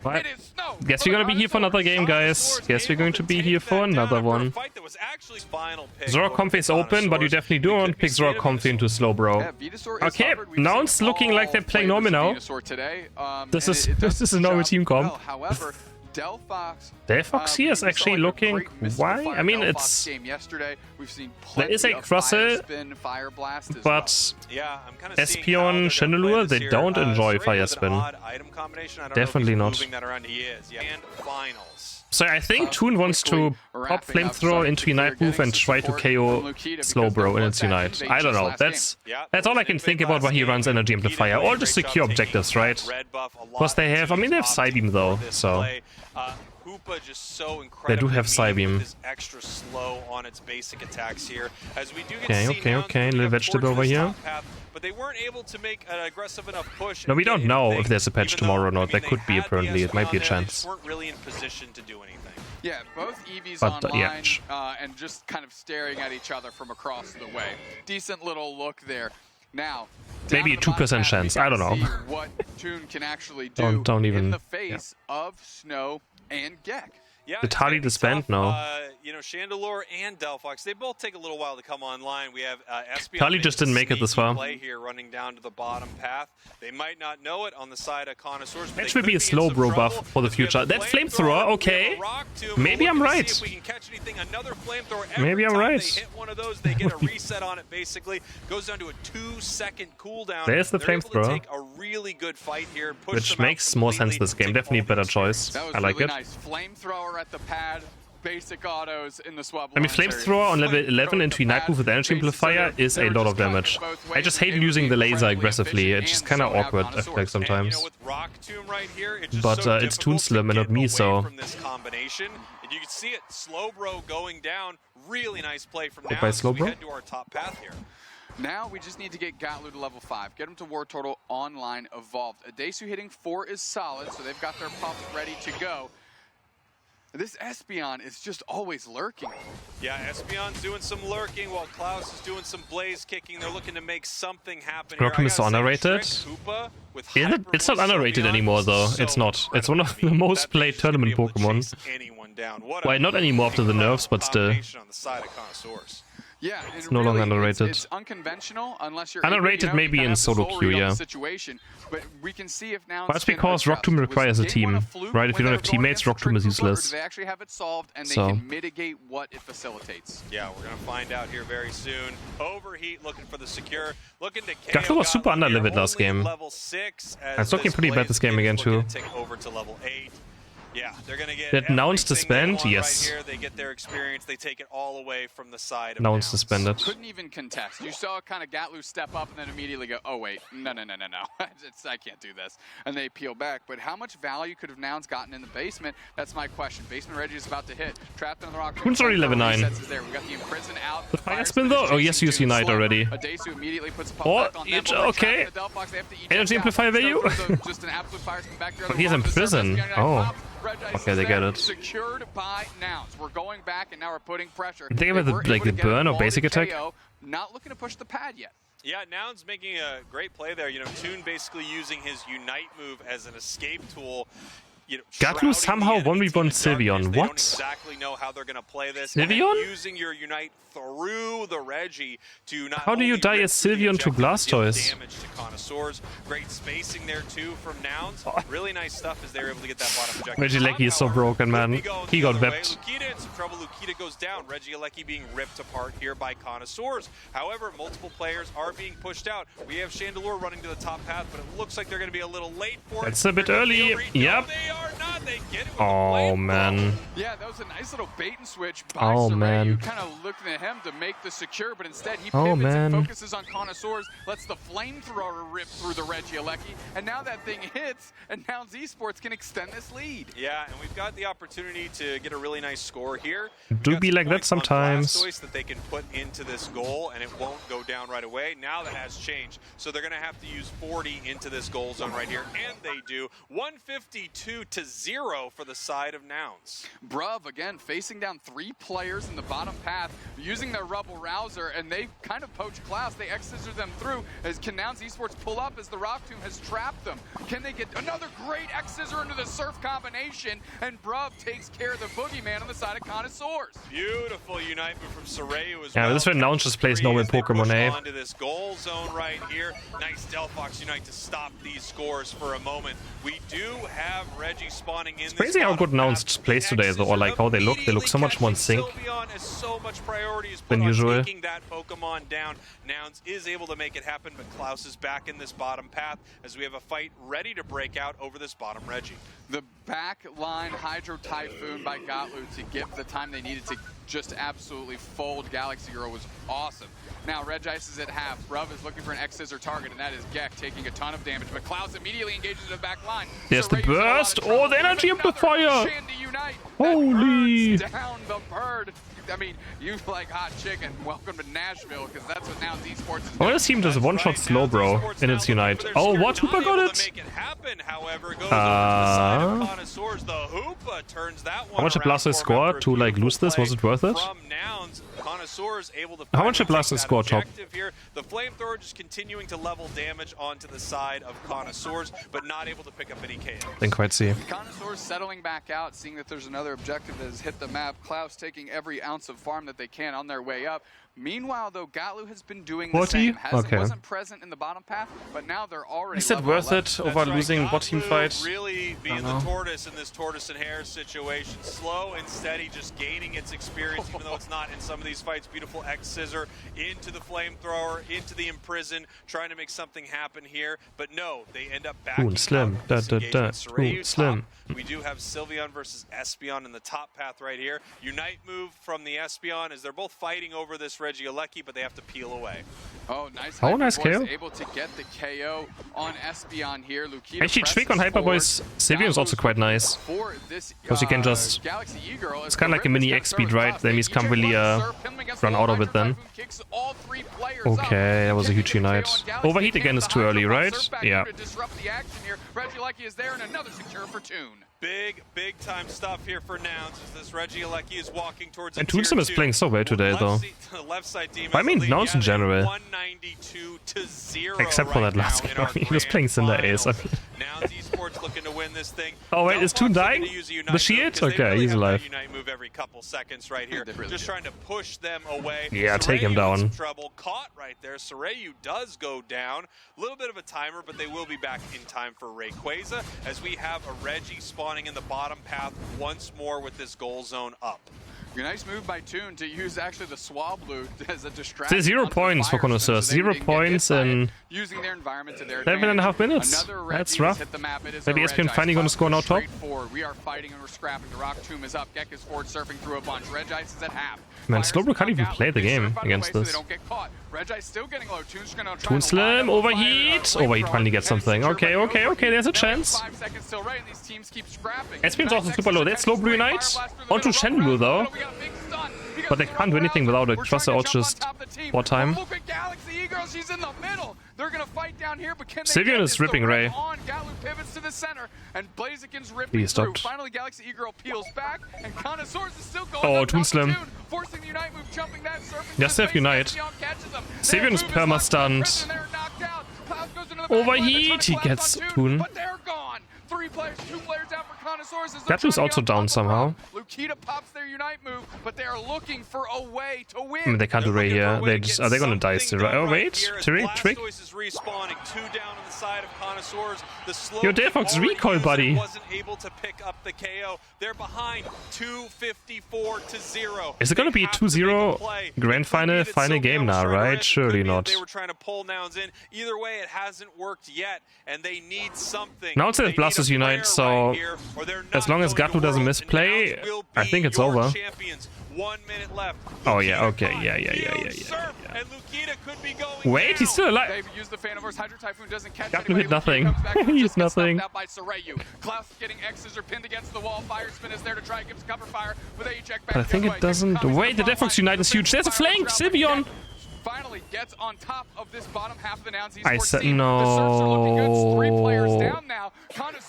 What? Guess we're gonna be here for another game, guys. Guess we're going to be here for another one. Zora Comfy is open, but you definitely do want to pick Zora Comfy into slow, bro. Okay, Nouns looking like they're playing normal now. This is a normal team comp. Delphox here is actually looking... Why? I mean, it's... There is a Crossel, but Espeon, Chandelure, they don't enjoy Fire Spin. Definitely not. So I think Toon wants to pop Flamethrower into Unite move and try to KO Slowbro in its Unite. I don't know. That's all I can think about why he runs Energy Amplifier. Or just secure objectives, right? Because they have... I mean, they have Psybeam though, so... They do have Psybeam. Extra slow on its basic attacks here, as we do Okay. Little vegetable over here. But they weren't able to make an aggressive enough push. No, we don't know if there's a patch tomorrow or not. There could be, apparently. It might be a chance. Weren't really in position to do anything. Yeah, both EVs online and just kind of staring at each other from across the way. Decent little look there. Now, maybe a 2% chance. I don't know. What Toon can actually do don't even, in the face of Snow and Gek. Yeah, did Hardy disband? No. You know, Chandelure and Delphox, they both take a little while to come online. We have Espeon. Hardy just didn't make it this far. Play here, running down to the bottom path. They might not know it on the side of Connoisseurs. That should be a slow bro buff for the future. That Flamethrower, okay. Maybe I'm right. Maybe I'm right. They hit one of those, they get a reset on it basically. Goes down to a 2-second cooldown. There's the Flamethrower. Take a really good fight here, which makes more sense this game. Definitely a better choice. I like it. Nice flamethrower at the pad. basic autos in the swap. I mean, Flamethrower on level 11 into Unite Move with Energy Amplifier is a lot of damage. I just hate using the laser aggressively. It's just kind of awkward, I feel like, sometimes. But it's Toon Slim and not me, so... And you can see it, Slowbro going down. Really nice play from now. By We Slowbro? head to our top path here. Now we just need to get Gatlu to level 5, get him to War Turtle Online Evolved. Adesu hitting 4 is solid, so they've got their puffs ready to go. This Espeon is just always lurking. Yeah, Espeon's doing some lurking while Klaus is doing some blaze kicking. They're looking to make something happen here. Rock'em is so underrated. It's not underrated anymore, though. It's not. It's one of the most played tournament Pokemon. Well, not anymore after the nerfs, but still. Yeah, it's no longer underrated. It's unconventional unless you're underrated maybe in solo queue, yeah. But we can see if now that's because Rock Tomb requires a team, right? If you don't have teammates, Rock Tomb is useless. They actually have it solved and they can mitigate what it facilitates. Yeah, we're gonna find out here very soon. Overheat looking for the secure, looking to Gatlu was super under-leveled last game. Level 6. It's looking pretty bad this game again too. Take over to level 8. Yeah, they're gonna get that Nouns disband, yes. Right here. They get their experience. They take it all away from the side of Nouns suspended. Couldn't even contest. You saw kind of Gatlu step up and then immediately go, oh wait, no. I can't do this. And they peel back. But how much value could have Nouns gotten in the basement? That's my question. Basement Reggie is about to hit. Trapped in the rock. Toon's already level 9. We got the imprison out. The fire spin though? Oh yes, use Unite already. Adesu immediately puts a pop back on them. Okay. Energy amplifier value. Just an absolute fire spin back there. But he's in prison. Oh. Okay, they get it. Secured by Nouns. We're going back and now we're putting pressure. They have the burn or basic attack. Not looking to push the pad yet. Yeah, Nouns making a great play there. You know, Toon basically using his Unite move as an escape tool. You know, Gatlu somehow 1v1 Sylveon. They what? Don't exactly know how they're gonna play this. Sylveon? Using your Unite through the Reggie to not. How do you die as Sylveon to Blastoise? Damage to Connoisseurs. Great spacing there too from Nouns. Really nice stuff as they're able to get that bottom objective. Regieleki is so broken, man. He got whipped. Lukita in some trouble. Lukita goes down. Regieleki being ripped apart here by Connoisseurs. However, multiple players are being pushed out. We have Chandelure running to the top path, but it looks like they're going to be a little late for it. That's a bit early. Yep. Oh man. Yeah, that was a nice little bait and switch by man. kind of looking at him to make the secure, but instead he pivots and focuses on Connoisseurs, lets the flamethrower rip through the Regieleki, and now that thing hits, and Nouns Esports can extend this lead. Yeah, and we've got the opportunity to get a really nice score here. Do be like that sometimes. That they can put into this goal, and it won't go down right away. Now that has changed, so they're going to have to use 40 into this goal zone right here, and they do. 152-0 for the side of Nouns. Bruv, again, facing down 3 players in the bottom path, using their Rebel Rouser, and they kind of poach Klaus. They X-scissor them through. Can Nouns Esports pull up as the Rock Tomb has trapped them? Can they get another great X-scissor into the Surf combination? And Bruv takes care of the Boogeyman on the side of Connoisseurs. Beautiful Unite move from Soreu as well. Yeah, this is where Nouns just plays normal Pokemon, eh? Onto this goal zone right here. Nice Delphox Unite to stop these scores for a moment. We do have Reggie spawning in. It's crazy how good Nouns plays today, though, or like how they look. They look so much more in sync than usual. Taking that Pokemon down. Nouns is able to make it happen, but Klaus is back in this bottom path as we have a fight ready to break out over this bottom Reggie. The back line Hydro Typhoon by Gatlu to give the time they needed to just absolutely fold Galaxy Girl was awesome. Now Regice is at half. Bruv is looking for an X-Scissor target, and that is Gek taking a ton of damage, but Klaus immediately engages in the back line. There's the burst! Oh, the energy amplifier! Holy! Down the bird. I mean, you like hot chicken. Welcome to Nashville, because that's what Nouns Esports is. Oh, this team does one-shot Slowbro in its Unite. Oh, what? Hoopa got it? How much did Blastoise score to like lose this? Was it worth it? How much did Blastoise score, top? The flamethrower just continuing to level damage onto the side of Connoisseurs, but not able to pick up any KOs. Didn't quite see. Connoisseurs settling back out, seeing that there's another objective that has hit the map. Klaus taking every ounce of farm that they can on their way up. Meanwhile, though, Gatlu has been doing 40? the same. Okay. Wasn't present in the bottom path, but now they're already. Is it worth it over losing bot team fight? Really being the tortoise in this tortoise and hare situation. Slow and steady, just gaining its experience, even though it's not in some of these fights. Beautiful X scissor into the flamethrower, into the imprison, trying to make something happen here. But no, they end up backing Slim. out this engagement. Soryu Slim. top. We do have Sylveon versus Espeon in the top path right here. Unite move from the Espeon as they're both fighting over this Regieleki, but they have to peel away. Oh, nice. Oh, nice KO. Able to get the KO on Espeon here. Lukita Actually, trick on Hyperboy's Sylveon is also quite nice. Because you can just... It's kind of like a mini X speed, right? The enemies can't really run out of it then. Okay, that was a huge Unite. Overheat again is too early, right? Yeah. Big time stuff here for Nouns as this Regieleki is walking towards. And Toonsim is playing so well today, though. Left side team I mean, Nouns in general. 192-0 Except for that last game. He was playing Cinder Ace. Nouns esports looking to win this thing. Oh wait, is Toon dying? The shield? Okay, he's alive. Unite move every couple seconds right here. Just trying to push them away. Yeah, take him down. Some trouble caught right there. Soryu does go down. A little bit of a timer, but they will be back in time for Rayquaza as we have a Reggie spawning in the bottom path once more with this goal zone up. A nice move by Toon to use actually the Swablu as a distraction. 0 points for Connoisseurs. 0 points in using their environment to their 7.5 minutes. That's rough. Maybe Espeon finally going to score now top. We are fighting and we're scrapping. The Rock Tomb is up. Gek is forward surfing through a bunch. Regice is at half. Man, Slowbro can't even play the game against this. Toonslim, overheat. Overheat finally gets something. Okay, there's a chance. Espeon's also super low. That's Slowbro Unite. Onto Shenmue though. But they can't do anything without it. Trust out just what time. Sylveon is ripping Ray. He stopped. Finally, Galaxy E-Girl peels back, and Connoisseurs is still going. Oh, Toonslim. Forcing the Unite move, jumping that surface. Just have Unite. Sylveon is perma-stunned. Overheat, he gets Toon. But they're gone. 3 players, 2 players out for Connoisseurs. Gatlu's also down somehow. Lukita pops their Unite move, but they are looking for a way to win. I mean, they can't do Ray here. They just, are they gonna die still? Right? Oh wait, trick. Yo, Delphox recoil, buddy. Wasn't able to pick up the KO. They're behind 254-0. Is it gonna be a 2-0 grand final game now, right? Surely not. They were trying to pull Nouns in. Either way, it hasn't worked yet, and they need something. Now it's at Blasters Unite, so as long as Gatlu doesn't misplay, I think it's over. 1 minute left. Oh yeah, okay, yeah. Wait, he's still alive. Gatlu hit nothing. He's nothing. But I think it doesn't. Wait, the Delphox Unite is huge. There's a flank, Sylveon. Finally gets on top of this bottom half of the Nouns I esports said team. no. The Surfs are looking good. 3 players down now.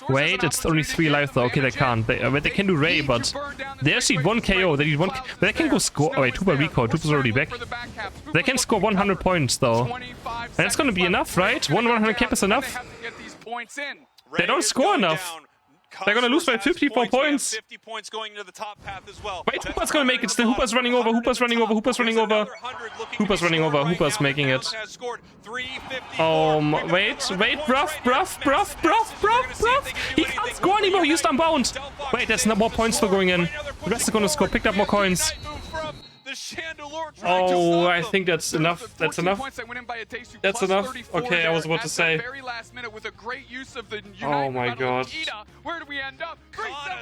Wait, it's only 3 lives though. Okay, they can't. They can do Ray, but they actually 1 KO. They need 1. They can go score. Oh wait, Tuba recall. Tuba's already back. They can score 100 points though, and it's gonna be enough, right? 100 cap is enough. They don't score enough. They're gonna lose by 54 points. 50 points going into the top path as well. Wait, Hooper's gonna make it still. Hooper's running over. Hooper's running over. Hooper's making it. Oh, wait, bruv. He can't score anymore. He used Unbound. Wait, there's no more points for going in. The rest are gonna score. Picked up more coins. Oh, I think that's enough. That's enough. Okay, I was about to say. Oh my god.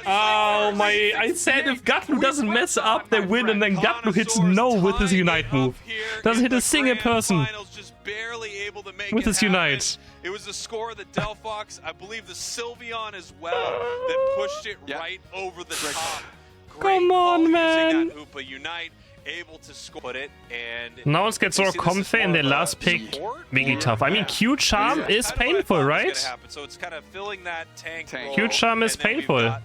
Oh my. I said if Gatlu doesn't mess up, they win, and then Gatlu hits no with his Unite move. Doesn't hit a single person with his Unite. It was the score of the Delphox, I believe the Sylveon as well, that pushed it right over the top. Come on, man. Unite. Able to score it, and now let's get Zoro Comfy in their last pick. Really tough. I mean, Q Charm is painful, right? So it's kind of filling that tank. Q Charm is painful for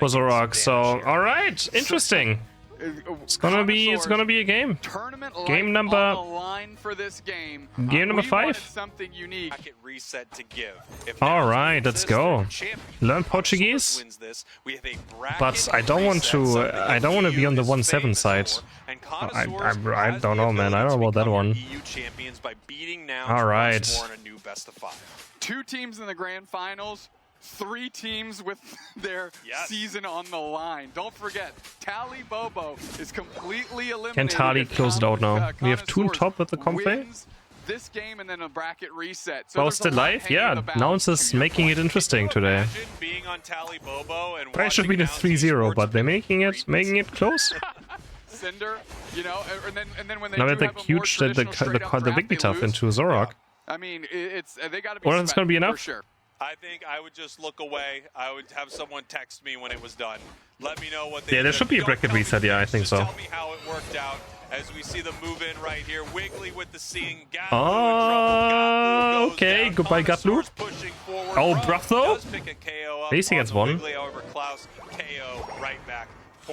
Zoroark. So, all right, interesting. It's gonna be a game. Game number 5. All right, let's go. Learn Portuguese. But I don't want to be on the 1-7 side. I don't know, man. I don't know about that one. EU champions by beating NOUNS All right. once more in a new best of 5. 2 teams in the grand finals, 3 teams with their season on the line. Don't forget, Tally Bobo is completely eliminated. Can Tally close it out now? We have 2 on top with the Comfey. This game and then a bracket reset. So still live? Yeah, NOUNS is making it interesting today. Being on Tally Bobo and Probably should be the 3-0, but they're making it close. Cinder, you know, and then when they now do that they have a more huge the Wigglytuff into Zorak. I mean, they got to be. Or it's gonna be enough. For sure. I think I would just look away. I would have someone text me when it was done. Let me know what they Yeah, there should be a bracket reset. Yeah, I think so. Tell me how it worked out as we see them move in right here. Wiggly with the seeing. Oh, okay. Goodbye, Gatlu. Oh, Brutho. Basing gets 1.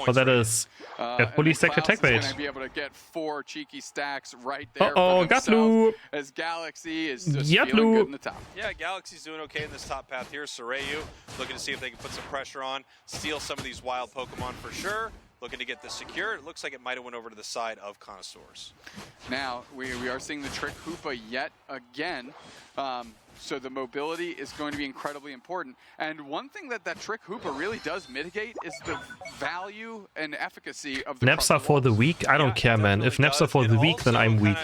Oh, that is a fully stacked attack rate. Gonna be able to get 4 cheeky stacks right there. Uh-oh, Gatlu. As Galaxy is just feeling good in the top. Yeah, Galaxy's doing okay in this top path here. Sorayu looking to see if they can put some pressure on, steal some of these wild Pokemon for sure. Looking to get this secure. It looks like it might have went over to the side of Connoisseurs. Now, we are seeing the Trick Hoopa yet again. So the mobility is going to be incredibly important. And one thing that Trick Hoopa really does mitigate is the value and efficacy of the Naps are for the weak? I don't care, man. If naps are for the weak, then I'm weak.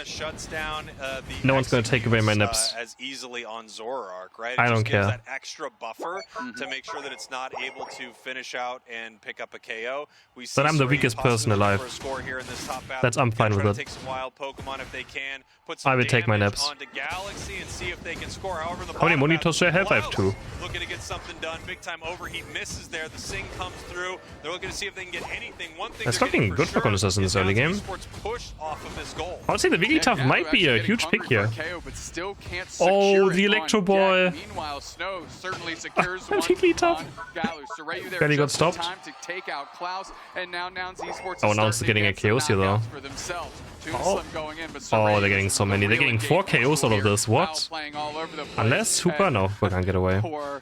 No one's gonna take away my naps. As easily on Zoroark, right? I don't care. That extra buffer to make sure that it's not able to finish out and pick up a KO. But I'm the weakest person alive. That's I'm fine with it. Take some wild Pokemon if they can. Put I will take my naps. Onto Galaxy and see if they can score. However, the how many monitors do I have? I have 2. Looking to get something done. Big time overheat misses there. The Sing comes through. They're looking to see if they can get anything. One thing that's looking good for Connoisseurs in this early game. Honestly, the Wigglytuff might be a huge pick here. Oh, the Electro Ball. Meanwhile, Snow certainly secures Wigglytuff. Barely got stopped. Oh, NOUNS is getting a KOs here though. Oh, they're getting so many. They're getting 4 KOs out of this. What? Unless Hoopa, no, we can't get away. Poor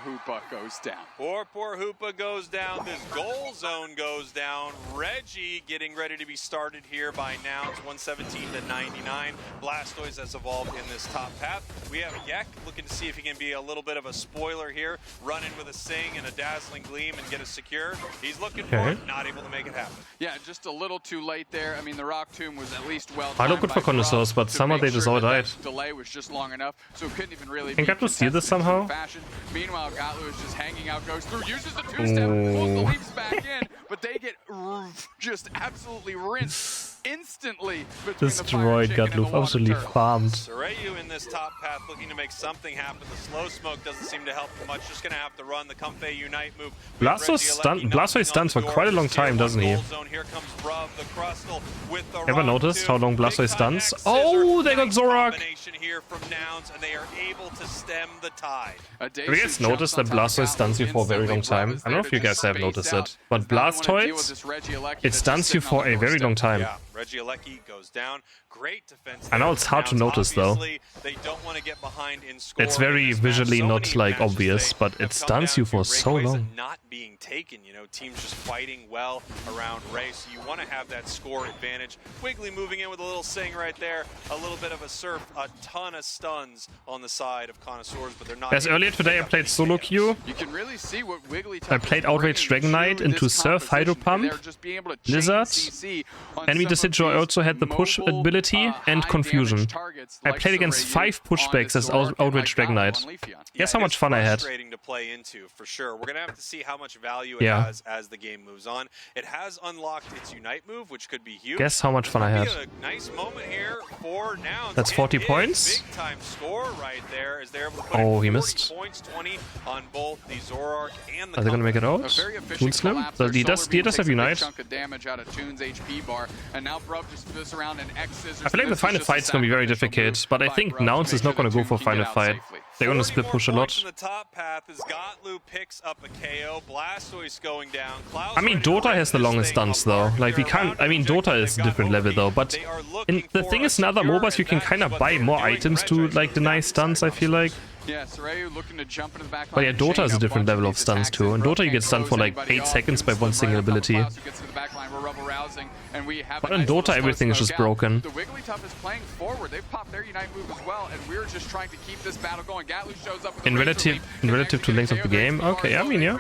Hoopa goes down. Poor Hoopa goes down. This goal zone goes down. Reggie getting ready to be started here by NOUNS, 117 to 99. Blastoise has evolved in this top path. We have Yek looking to see if he can be a little bit of a spoiler here. Run in with a Sing and a Dazzling Gleam and get a secure. He's looking for it, not able to make it happen. Yeah, just a little too late there. I mean, the Rock Tomb was at least well. I look good for Connoisseurs, but somehow they just all died. Delay was just long enough, so it couldn't even really. Can Gatlu steal this somehow? Meanwhile, Gatlu is just hanging out, goes through, uses the 2-step, pulls the leaps back in, but they get just absolutely rinsed instantly. Destroyed Gatlu, absolutely farmed. Sorayu in this top path looking to make something happen. The slow smoke doesn't seem to help much. Just gonna have to run the Comfey Unite move. Blastoise stuns for quite a long time, doesn't he? Ever noticed how long Blastoise stuns? Oh, they got Zorak. Here from NOUNS, and they are able to stem the tide. Have you guys noticed that Blastoise stuns you for a very long time? I don't know if you guys have noticed it, but Blastoise, it stuns you for a very long time. Yeah, Regieleki goes down. Great defense. I know it's hard to notice though. They don't want to get behind in score. It's very visually not like obvious, but it stuns you for so long. Not being taken, you know, teams just fighting well around Ray, so you want to have that score advantage. Wiggly moving in with a little Sing right there, a little bit of a surf, a ton of stuns on the side of Connoisseurs, but they're not. As earlier today I played solo queue. You can really see what I played Outrage Dragonite into Surf, Hydro Pump, Blizzard. Enemy Decidueye also had the push ability and Confusion. I played against 5 pushbacks as Outrage Dragonite. Guess how much fun I had. To play into, for sure. We're gonna have to see how much value it has as the game moves on. It has unlocked its Unite move, which could be huge. Guess how much fun I had. A nice moment here for NOUNS. That's 40 points. Big time score right there as they're able to put he missed. Points, 20 on both the Zoroark and the. Are they gonna make it out? Toon Slim? He does have Unite. I feel like the final fight's gonna be very difficult, but I think NOUNS is not gonna go for final fight. They're gonna split push a lot. I mean, Dota has the longest stunts though. Like we can't. I mean, Dota is a different level though. But the thing is, in other MOBAs you can kind of buy more items to like deny stunts. I feel like. Yeah, Soraya looking to jump into the back But yeah, Dota is a different level of stuns too. In Dota you get stunned for like 8 seconds by one single ability. But in Dota everything is just broken. The Wigglytuff is playing forward. They've popped their Unite move as well, and we're just trying to keep this battle going. Gatlu shows up with in relative to length of the game. Okay, I mean, yeah.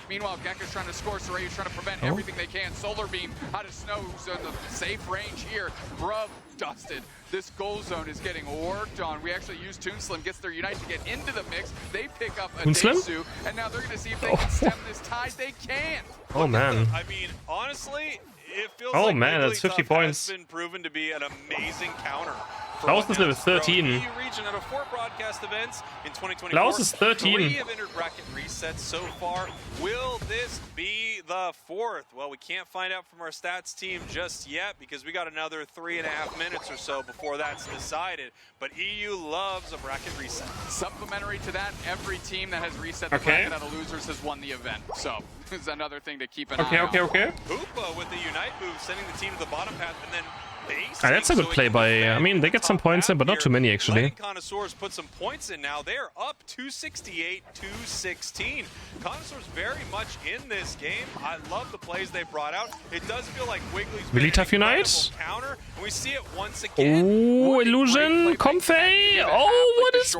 Meanwhile, Gekka's trying to score. Soraya's trying to prevent everything they can. Solar Beam out of Snow, who's in the safe range here. Bruv dusted. This goal zone is getting worked on. We actually use ToonSlim, gets their Unite to get into the mix. They pick up a Daisu, and now they're going to see if they can stem this tide. They can't. Oh man. I mean, honestly, it feels oh like man, that's 50 points. Has been proven to be an amazing counter. Klaus is level 13. Region out of 4 broadcast events in 2024. Klaus is 13. 3 have entered bracket resets so far. Will this be the 4th? Well, we can't find out from our stats team just yet because we got another 3.5 minutes or so before that's decided. But EU loves a bracket reset. Supplementary to that, every team that has reset the bracket out of losers has won the event. So it's another thing to keep an eye on. Okay. Hoopa with the Unite move, sending the team to the bottom path, and then that's a good play by, I mean, they get some points in, but not too many actually. Connoisseurs put some points in now. They're up 268-216. Connoisseurs very much in this game. I love the plays they brought out. It does feel like Wiggly's really tough Unite. Counter, and we see it once again. Oh, illusion, Comfey. Oh, what is?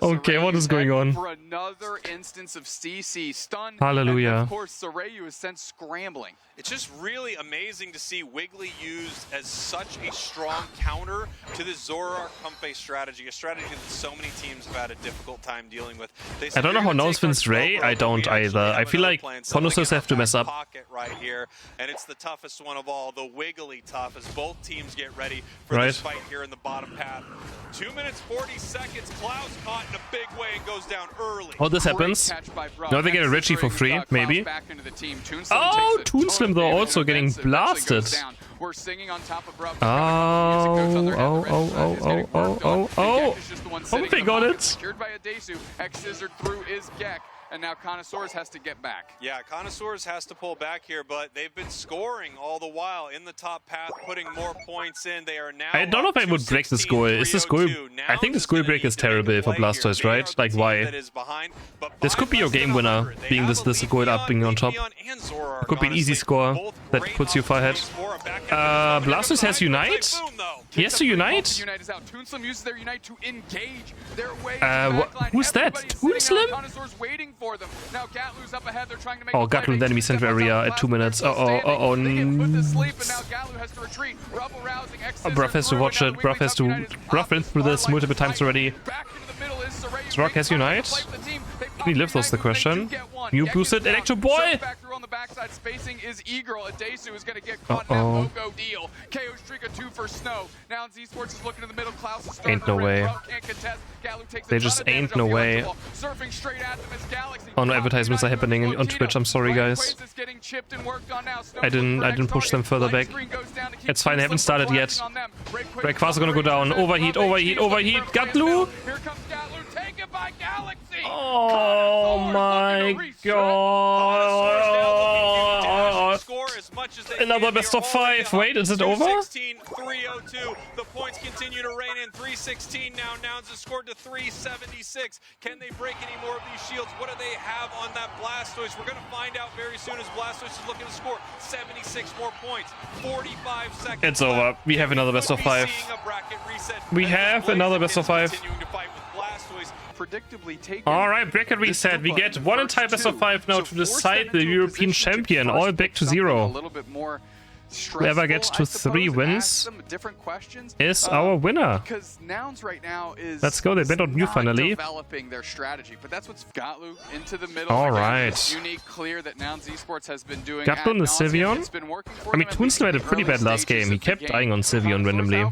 Okay, what is going on? For another instance of CC stun. Hallelujah. And of course, Sorayu is sent scrambling. It's just really amazing to see Wiggly used as such a strong counter to the Zoroark Comfey strategy, a strategy that so many teams have had a difficult time dealing with. I don't know how Nouns wins Ray. I don't either. I feel like Connoisseurs have to mess up. Right here, and it's the toughest one of all, the Wiggly tough, as both teams get ready for this fight here in the bottom path. 2 minutes 40 seconds. Klaus caught in a big way and goes down early. Oh, this happens. Now they get a Richie for free, maybe. Oh, ToonSlim though also getting blasted. We're singing on top of Oh, they got it. Secured by a Daisu, X-scissored through is Gek. And now Connoisseurs has to get back. Yeah, Connoisseurs has to pull back here, but they've been scoring all the while in the top path, putting more points in. They are now. I don't know if I would break this goal. Is this goal? I think this goal break is terrible for Blastoise, right? Like, why? This could be your game winner, being this goal up, being on top. It could be an easy score that puts you far ahead. Blastoise has Unite? He has to Unite? ToonSlim uses their Unite to engage their way. Who's that? ToonSlim? Waiting for them. Now Gatlu's up ahead. They're trying to make Gatlu in the enemy center area at 2 minutes. Bruff has to watch it. Bruff has to went through this multiple times already. Zrock has Unite. Can he live? That's the question. New boosted Electro Boy. On the backside, spacing is Eagle. A Daisu is going to get caught in that Loco deal. KO streak a 2 for Snow. Now Esports is looking in the middle. Klaus is ain't no way. They just ain't no way. Surfing straight at them is Galaxy. Oh no, advertisements are happening on Twitch. I'm sorry, guys. I didn't push them further back. It's fine. I haven't started yet. Rayquaza gonna go down. Overheat. Gatlu. Here comes Gatlu. Take it by Galaxy. Oh my god. Another best of 5. Wait, is it over? 302. The points continue to rain in. 316 now. Nouns has scored to 376. Can they break any more of these shields? What do they have on that Blastoise? We're going to find out very soon as Blastoise is looking to score 76 more points. 45 seconds. It's over. We have another best of 5. We have another best of 5. Alright, bracket reset. We get one entire best of 5 now to decide the European champion. All back to 0. Whoever gets to 3 wins is our winner. Let's go. They bet on you finally. Alright. Gatlu on the Sivir. I mean, ToonSlim had a pretty bad last game. He kept dying on Sivir randomly.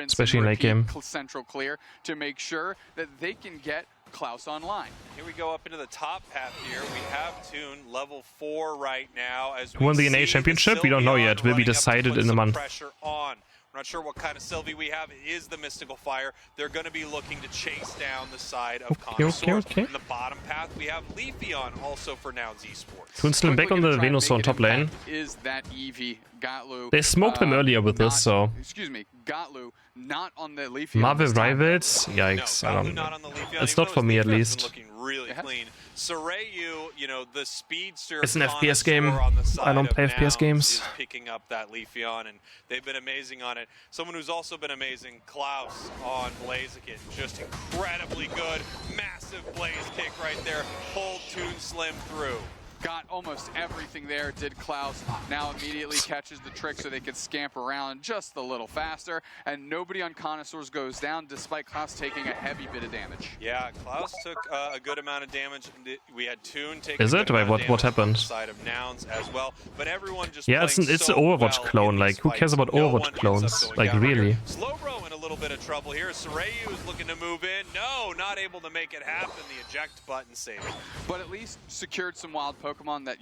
Especially in late game. Central clear to make sure that they can get Klaus online. Here we go up into the top path here. We have Toon level 4 right now. As we won the NA championship? We don't know yet. Will be decided in a month. Pressure on. We're not sure what kind of Sylvie we have. It is the Mystical Fire. They're going to be looking to chase down the side of Connoisseurs. In the bottom path. path, we have Leafeon also for Nouns Esports. Toonslim back on the Venusaur on top lane. Is that Eevee, Gatlu? They smoked them earlier with this, so... Excuse me, Gatlu not on the Leafeon. Marvel Rivals? Yikes, no, I don't not know. on the Leafeon, It's not for me, at least. Looking really clean. Sorayu, you know, the speedster. It's an FPS game. I don't play FPS games. Picking up that Leafeon, and they've been amazing on it. Someone who's also been amazing, Klaus on Blaziken. Just incredibly good. Massive blaze kick right there. Pulled Toonslim through. Got almost everything there, did Klaus. Now immediately catches the trick so they can scamper around just a little faster. And nobody on Connoisseurs goes down despite Klaus taking a heavy bit of damage. Yeah, Klaus took a good amount of damage. We had Toon take Is it? Wait, what happened? Side of Nouns as well. But everyone just it's an Overwatch clone. Like, who cares about Overwatch clones? Like, really? Slowbro in a little bit of trouble here. Sorayu is looking to move in. No, not able to make it happen. The eject button saved. But at least secured some wild Pokemon that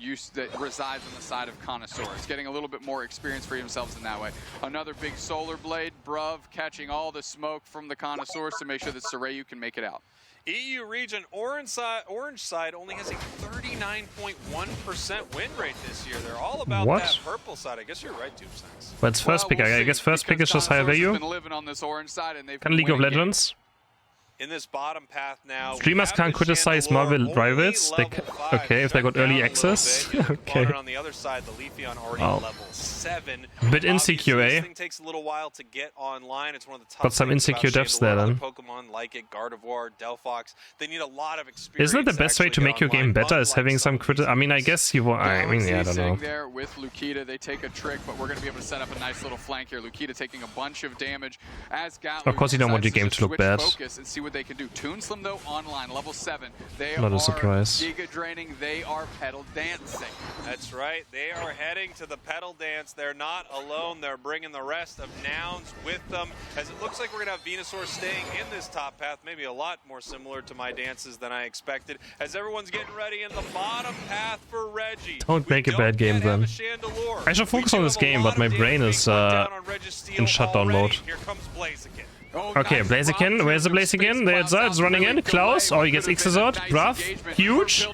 resides on the side of Connoisseurs, getting a little bit more experience for themselves in that way. Another big Solar Blade, Bruv catching all the smoke from the Connoisseurs to make sure that Sorayu can make it out. EU region, orange side only has a 39.1% win rate this year. They're all about that purple side. I guess you're right, Doomsnacks. But it's first pick. I guess first pick is just higher value. Can League of Legends? In this bottom path now, streamers can't criticize Marvel Rivals. Okay, if they got early access. Okay. On the other side, the Leafeon already level 7. A bit insecure, eh? This thing takes a little while to get online. It's one of the top. Got some insecure devs there then. Pokemon like it, Gardevoir, Delphox. They need a lot of experience. Isn't it the best way to make your game better? Is having some I mean, I guess you want. I mean, yeah, I don't know. There with Lukita, they take a trick, but we're going to be able to set up a nice little flank here. Lukita taking a bunch of damage as Gatlu. Of course, you don't want your game to look bad. Focus and see what they can do. Toonslim though online, level 7. They Not are a surprise. giga draining. They are pedal dancing. That's right. They are heading to the pedal dance. They're not alone. They're bringing the rest of Nouns with them. As it looks like we're going to have Venusaur staying in this top path, maybe a lot more similar to my dances than I expected. As everyone's getting ready in the bottom path for Reggie. Don't make a bad game then. I should focus on this game, but my brain is in shutdown mode. Here comes Blaziken. Okay, Blaziken, where's the Blaziken? There it's running in. Klaus, he gets Xazord. Bruv, huge.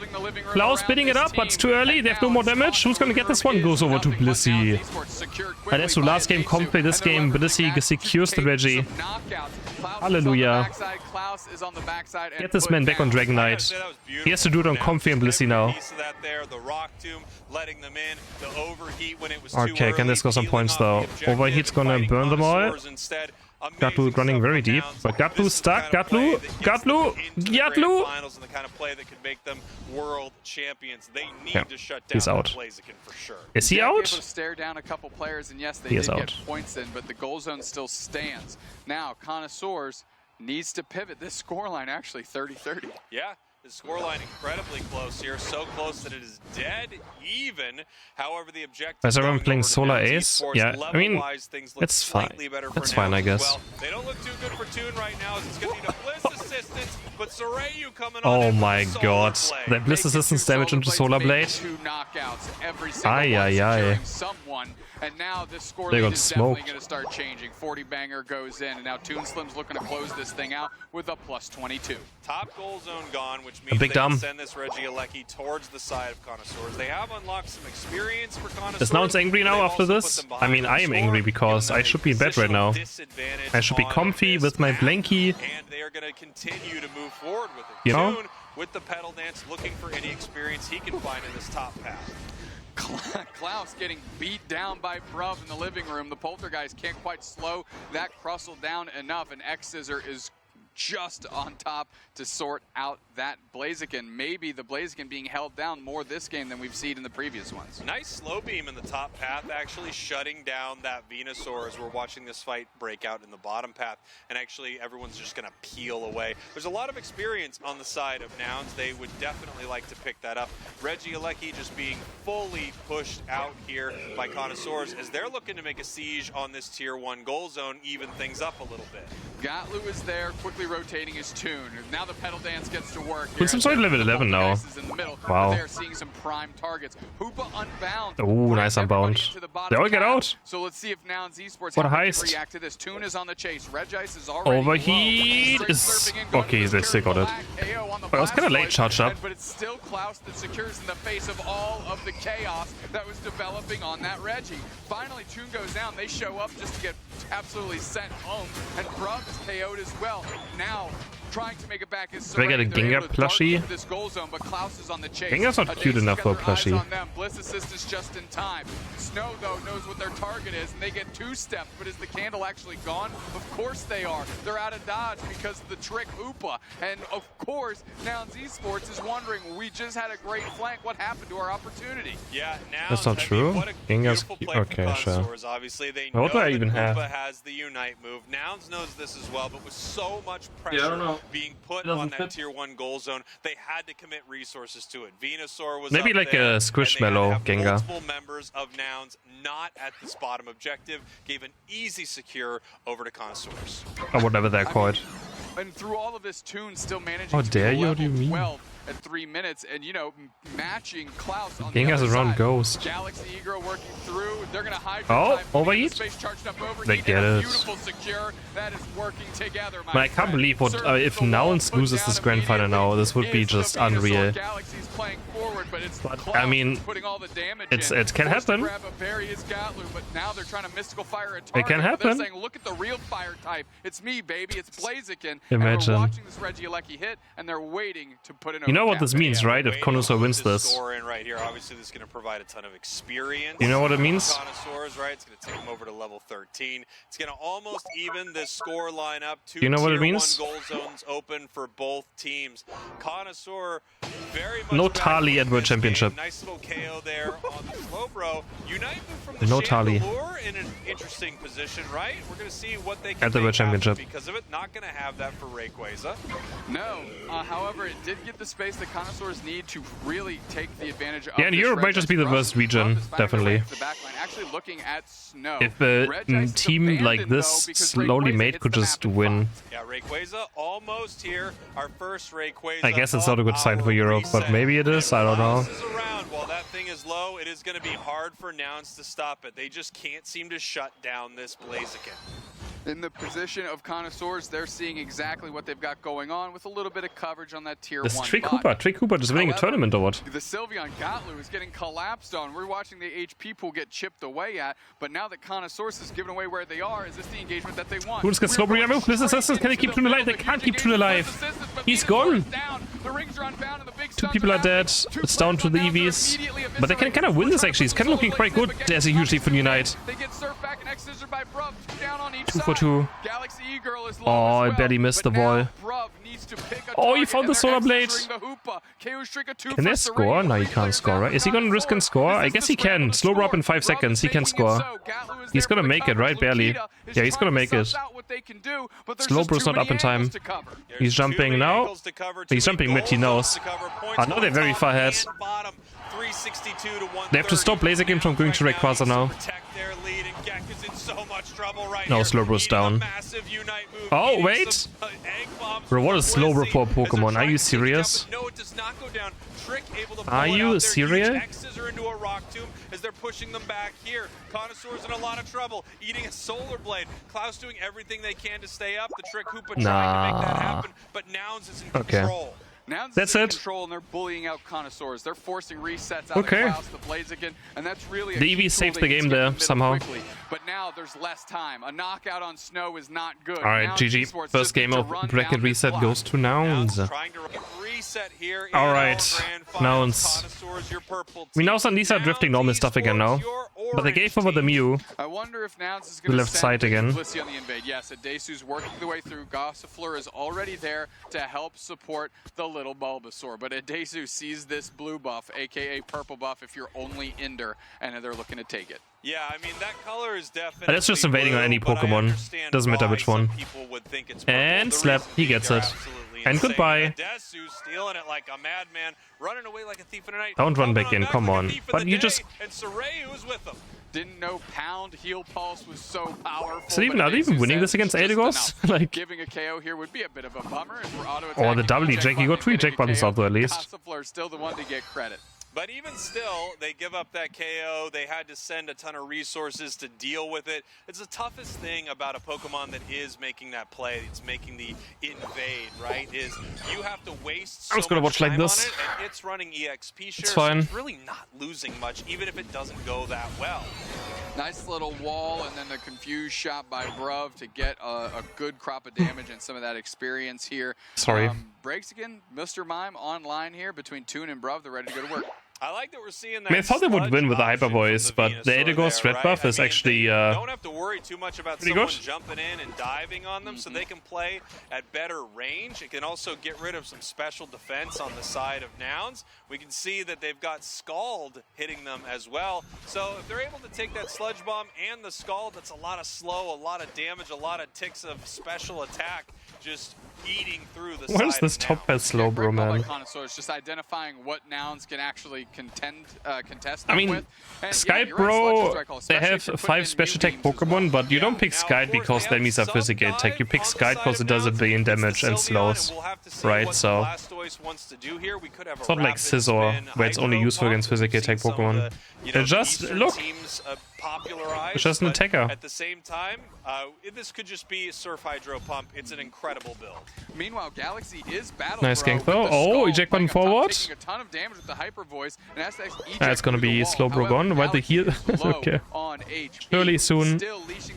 Klaus bidding it up, but it's too early. They have no more damage. Who's gonna get this one? Goes over to Blissey. Adesso last game, complete this game. Blissey secures the Reggie. Hallelujah. Get this man back on Dragon Knight. He has to do it on Comfy and Blissey now. Okay, can this go some points though? Overheat's gonna burn them all. Gatlu running very deep, but Gatlu stuck. Gatlu. Finals and the kind of play that could make them world champions. They need to shut down he's out. Blaziken for sure. Is he out? Stare down a couple players, and yes, they did get points in, but the goal zone still stands. Now, Connoisseurs needs to pivot this scoreline, actually 30-30. Yeah. The scoreline incredibly close here, so close that it is dead even. However, the objective is everyone playing Solar Ace? Yeah, I mean, it's fine. It's fine, I guess. Well, they don't look too good for Toon right now, as it's going to need a Bliss assistance, but Sorayu coming on. Oh my god. That Bliss assistance damage into Solar Blade. 2 knockouts every single someone. And now this score lead is definitely going to start changing. 40 banger goes in, and now Toonslim's looking to close this thing out with a +22. Top goal zone gone, which means they can send this Regieleki towards the side of Connoisseurs. They have unlocked some experience for Connoisseurs. Is Nouns angry now after this? I mean, I am angry because I should be in bed right now. I should be comfy with my blankie. And they are going to continue to move forward with it. You know? With the pedal dance, looking for any experience he can find in this top path. Klaus getting beat down by Bruv in the living room. The Poltergeist can't quite slow that Crustle down enough, and X-Scissor is just on top to sort out that Blaziken. Maybe the Blaziken being held down more this game than we've seen in the previous ones. Nice slow beam in the top path, actually shutting down that Venusaur as we're watching this fight break out in the bottom path, and actually everyone's just going to peel away. There's a lot of experience on the side of Nouns. They would definitely like to pick that up. Regieleki just being fully pushed out here by Connoisseurs as they're looking to make a siege on this tier 1 goal zone, even things up a little bit. Gatlu is there, quickly quickly rotating his Toon. Now the pedal dance gets to work. Toon's already level 11 now. Wow. They're seeing some prime targets. Hoopa unbound. Oh, nice unbound. They all get out. So let's see if Nouns Esports What a can heist. react to this. Toon is on the chase. Regice is already Overheat is... Okay, they still got it. But I was kind of late charge up. But it's still Klaus that secures in the face of all of the chaos that was developing on that Reggie. Finally, Toon goes down. They show up just to get absolutely sent home. And Bruv is KO'd as well. Now, trying to make it back is Do I get a Gengar plushie? this goal zone, but Klaus is on the chase. Gengar's not cute enough for a plushie. Bliss assist is just in time. Snow, though, knows what their target is, and they get two-step. But is the candle actually gone? Of course they are. They're out of dodge because of the trick Hoopa. And, of course, Nouns Esports is wondering, we just had a great flank. What happened to our opportunity? Yeah, now That's not true. Gengar's... Okay, sure. Obviously, they What do I even have? Hoopa has the Unite move. Nouns knows this as well, but with so much pressure being put on that tier 1 goal zone, they had to commit resources to it. Venusaur was maybe up like there, a Squishmallow Gengar. Multiple members of Nouns not at this bottom objective gave an easy secure over to Connoisseurs. Or whatever they're called. And through all of this, Toon still managing How to dare you? level What do you mean? 12 at 3 minutes, and you know, matching Klaus on Gengar's the other around side. Ghost. Galaxy Egro working through. They're gonna hide. Oh, overheat? They get it. Beautiful secure. That is working together. But I can't believe what if Nouns loses this grand final now. This would be just unreal. Galaxy's playing forward, but it's But, I mean, putting all the damage it can happen. Grab a berry is Gatlu, but now they're trying to mystical fire a target. It can They're happen. saying, look at the real fire type. It's me, baby. It's Blaziken. Imagine. And we're watching this Regieleki hit, and they're waiting to put in. You know what this means, right? If Connoisseur wins this. Score in right here. Obviously, this is going to provide a ton of experience. You know what it means? Connoisseurs, right? It's going to take them over to level 13. It's going to almost even this score line up. Two You know what it tier means? 1 goal zones open for both teams. Connoisseur very much No back Tali in at World this Championship. game. Nice little KO there on the Slowbro. Unite move from the No Tali. Chandelure in an interesting position, right? We're going to see what they can At the make World happen Championship. because of it. Not going to have that for Rayquaza. No. However, it did get the space that Connoisseurs need to really take the advantage of. Yeah, and this Europe might just be the Regice. worst region, Bruv is finding their way definitely. into the backline. Actually looking at Snow. If a Regice is team like abandoned, this, though, because slowly Rayquaza made, hits could the just map in win. 5. Yeah, Rayquaza almost here. Our first Rayquaza. I guess it's not a good sign of for our Europe, but reset. maybe it is, I don't know. Klaus is around. While that thing is low, it is going to be hard for Nouns to stop it. They just can't seem to shut down this Blaziken. In the position of Connoisseurs, they're seeing exactly what they've got going on with a little bit of coverage on that tier 1 This Trick bot. Hooper. Trick Hooper is winning a However, tournament or what? The Sylveon Gatlu is getting collapsed on. We're watching the HP pool get chipped away at, but now that Connoisseurs is giving away where they are, is this the engagement that they want? Who's gets Slowbro removed? This Assassin, can they keep Toon alive? They can't keep Toon alive. He's gone. Two people are dead. It's down to the EVs. But they can kind of win this actually. It's kind of looking quite good as a huge lead for Unite. They get surfed back and X-Scissor by Bruv. Down on each 2 for 2. Galaxy E-Girl is Oh, I well, barely missed but the ball. now Bruv needs to pick a Oh, he target, found and the they're Solar Blade. X-Scissoring the Hoopa. KO Streak a 2 Can they for score? Serene. No, he can't score, right? Is he gonna risk and score? I guess he can. Slow up in 5 seconds. He can score. He's gonna make it, right? Barely. Yeah, he's gonna make it. Slowbro's not up in time. He's jumping now. He's jumping mid, he knows. Ah, now they're very far ahead. They have to stop Blaziken from going to Rayquaza now. No, Slowbro's down. Oh, wait! Bro, what is Slowbro for a Pokemon? Are you serious? Are you serious? Into a rock tomb as they're pushing them back here. Connoisseurs in a lot of trouble, eating a Solar Blade. Klaus doing everything they can to stay up. The Trick Hoopa trying to make that happen, but Nouns is in control. Nouns That's is in it. control and they're bullying out Connoisseurs. They're forcing resets out Okay. of Klaus, the Blaziken, and that's really a The key EV tool saved they the need to game get there in the middle somehow. quickly. But now there's less time. A knockout on Snow is not good. Alright, Nouns GG. Esports First just game need to of run bracket down this reset clock. goes to Nouns. Trying to reset here in Alright, our grand final. Nouns. Connoisseurs, your purple We team. now suddenly start drifting normal stuff again now. Your But they gave over the orange Mew. I wonder if Nouns is The going to left side again. Blissey on the invade. Yes, Adesu's working the way through. Gossifleur is already there to help support the little Bulbasaur. But Adesu sees this blue buff, aka purple buff, if you're only Ender, and they're looking to take it. Yeah, I mean, that color is definitely That's just invading on blue, any but I Pokemon. understand Doesn't matter why which some one. people would think it's purple. And The slap. reason He being gets they're it. absolutely And insane. goodbye. Adesu stealing it like a madman, running away like a thief in the night. Don't run coming back in, back come like a on. thief in But the you day, just... And Sorey, who's with them. Didn't know Pound Heal Pulse was so powerful. So even, are they even winning this against Eldegoss? Like, giving a KO here would be a bit of a bummer. As we're or the W Jack, you got 3 Jack buttons out there at least. Gossifler still the one to get credit. But even still, they give up that KO. They had to send a ton of resources to deal with it. It's the toughest thing about a Pokemon that is making that play. It's making the invade, right? Is you have to waste so much time like on this. it, and it's running EXP shares. It's fine. So it's really not losing much, even if it doesn't go that well. Nice little wall, and then the confused shot by Bruv to get a good crop of damage and some of that experience here. Sorry. Breaks again, Mr. Mime online here between Toon and Bruv. They're ready to go to work. I like that we're seeing that. I mean, I thought they would win with the Hyper Voice, but the Eldegoss red buff is actually don't have to worry too much about someone good. jumping in and diving on them, so they can play at better range. It can also get rid of some special defense on the side of Nouns. We can see that they've got Scald hitting them as well. So if they're able to take that Sludge Bomb and the Scald, that's a lot of slow, a lot of damage, a lot of ticks of special attack just eating through the What is this top pass slow, bro, man? Connoisseurs, just identifying what Nouns can actually contest I mean, with. And Skype, yeah, bro, right, they have 5 special attack Pokemon, but you don't pick Skype because the enemies are physical attack. You pick Skype because it does a billion damage and slows, right? So it's not like Scissor, where it's only useful against physical attack Pokemon. Just look. It's just an attacker. At the same time, this could just be Surf Hydro Pump. It's an incredible build. Meanwhile, Galaxy is battle. Nice gank though. Oh, eject button forward. A ton of damage with the Hyper Voice, and has to It's gonna be slow bro gone. Why the heal? Okay. Early soon.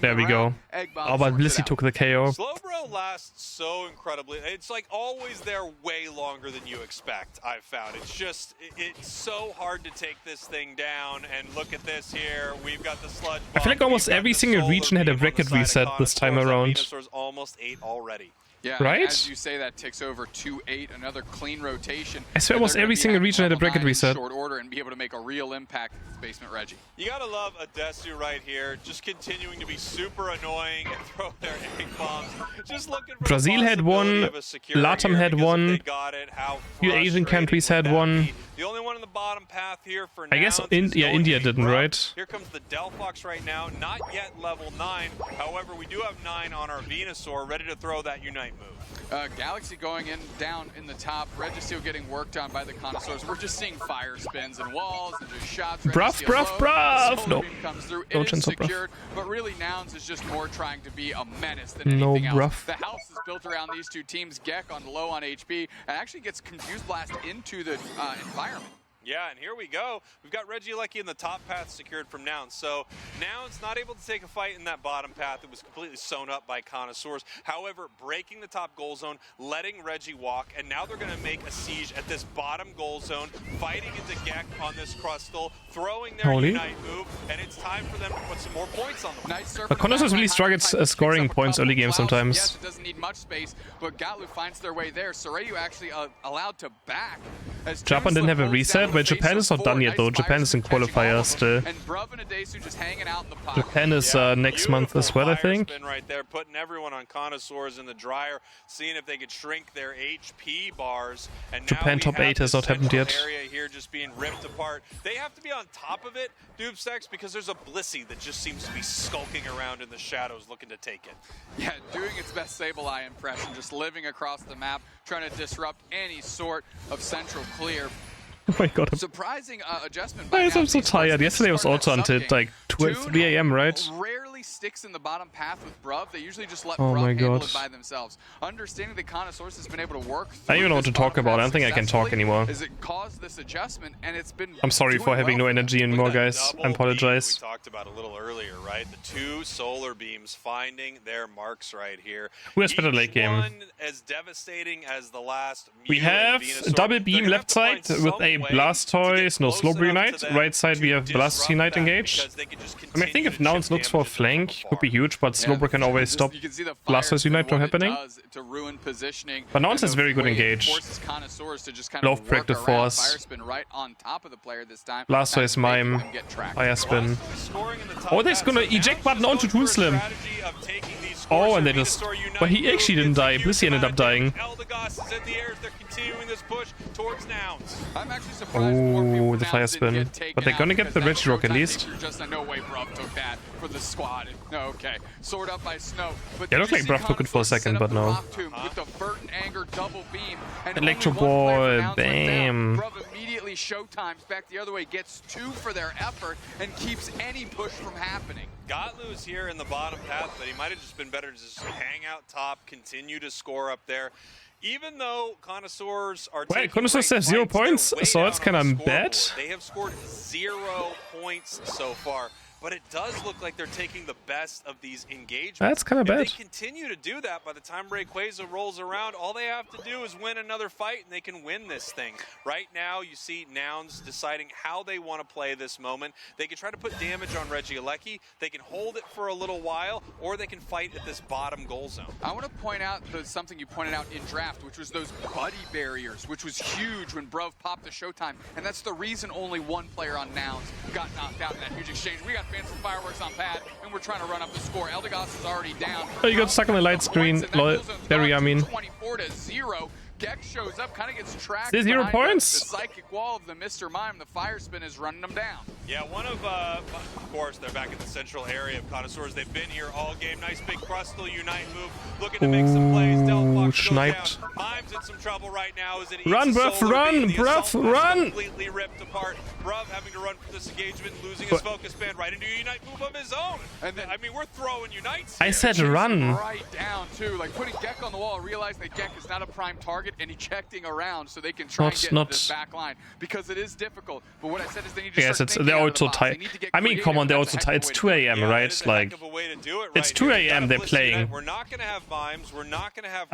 There we go. Oh, but Blissey took the KO. Slowbro lasts so incredibly. It's like always there way longer than you expect, I've found. It's just, it's so hard to take this thing down. And look at this here. We've got the Sludge Bomb. I feel like almost every single region had a bracket reset this time around. Almost 8 already. Yeah, right? As you say, that ticks over 2-8, another clean rotation. I swear almost every single region had a bracket reset. Short order and be able to make a real impact with Basement Reggie. You gotta love Adesu right here, just continuing to be super annoying and throw their egg bombs. Just looking for Brazil had one, Latam had one, few Asian countries had one. The only one in the bottom path here for I guess India didn't, right? Here comes the Delphox right now, not yet level 9. However, we do have 9 on our Venusaur, ready to throw that Unite move. Galaxy going in down in the top, Registeel getting worked on by the Connoisseurs. We're just seeing fire spins and walls and just shots. Bruv! No. Comes through. No It is chance of secured, but really Nouns is just more trying to be a menace than anything else. The house is built around these two teams. Gek on low on HP and actually gets Confused Blast into the environment. Yeah, and here we go. We've got Regieleki in the top path secured from Nouns. So Nouns not able to take a fight in that bottom path. It was completely sewn up by Connoisseurs. However, breaking the top goal zone, letting Reggie walk, and now they're going to make a siege at this bottom goal zone, fighting into Gek on this Crustal, throwing their Unite move, and it's time for them to put some more points on the board. But Connoisseurs really struggles scoring points early game sometimes. Yes, it doesn't need much space, but Gatlu finds their way there. Sorayu actually allowed to back. Japan didn't have a reset. Wait, Japan is not done yet though. Japan is in qualifier still. Japan is next month as well, I think. Right there, putting everyone on Connoisseurs in the dryer, seeing if they could shrink their HP bars. And Japan top 8 has not happened yet. Area here just being ripped apart. They have to be on top of it, Doobsex, because there's a Blissey that just seems to be skulking around in the shadows looking to take it. Yeah, doing its best Sableye impression, just living across the map, trying to disrupt any sort of central clear. Oh my god. Surprising adjustment. I'm so tired. Yesterday was also until like 3 AM, right? Rarely sticks in the bottom path with Bruv. They usually just let Bruv handle it by themselves. Understanding that Connoisseurs has been able to work. I don't even know what to talk about. I don't think I can talk anymore. Is it caused this adjustment, and it's been. I'm sorry for having no energy anymore, guys. I apologize. We talked about a little earlier, right? The 2 solar beams finding their marks right here. Who has better late game? One as devastating as the last. We have double beam left side with a Blastoise, no Slowbro Unite. Right side we have Blastoise Unite engaged. I mean, I think if Nouns looks for a flank, gank could be huge, but Slowbro can always stop Blastoise Unite from happening. But Nouns has very good engage. Love Practice Force. Blastoise Mime. Fire Spin. Oh, they're gonna eject button onto Toonslim. Oh, and they just... But he actually didn't die. Blissey ended up dying. Oh, the Fire Spin. But they're gonna get the Regirock at least. Yeah, looked like Bruff took it for a second, but no. Electro Ball, bam. Immediately showtimes back the other way, gets 2 for their effort, and keeps any push from happening. Gotlu's here in the bottom path, but he might have just been better to just hang out top, continue to score up there. Even though Connoisseurs are Wait, Connoisseurs have 0 points, so it's kind of bad. They have scored 0 points so far. But it does look like they're taking the best of these engagements. That's kind of bad. If they continue to do that, by the time Rayquaza rolls around, all they have to do is win another fight and they can win this thing. Right now, you see Nouns deciding how they want to play this moment. They can try to put damage on Regieleki, they can hold it for a little while, or they can fight at this bottom goal zone. I want to point out something you pointed out in draft, which was those buddy barriers, which was huge when Bruv popped the showtime. And that's the reason only one player on Nouns got knocked out in that huge exchange. We got fans from Fireworks on pad, and we're trying to run up the score. Eldegoss is already down. Oh, you got stuck on the light screen. Very, I mean. 24-0. Gex shows up, kind of gets tracked. There's 0 points. The psychic wall of the Mr. Mime, the Fire Spin is running them down. Yeah, of course, they're back in the central area of Connoisseurs. They've been here all game. Nice big Crustal Unite move, looking to make some plays. Sniped. Mime's in some trouble right now. As it Run, Bruff, run, Bruff, run! Completely ripped apart. Bruff having to run for this engagement, losing his focus band right into a Unite move of his own. And then, I mean, we're throwing Unites here. I said run. Right down, too. Like, putting Gek on the wall, realizing that Gek is not a prime target, and ejecting around so they can try and get this back line. Because it is difficult. But what I said is they need to start they're also tired. I mean, come on, they're also tired. It's 2 AM, right? Like, it's 2 AM they're playing. We're not going to have Mimes. We're not going to have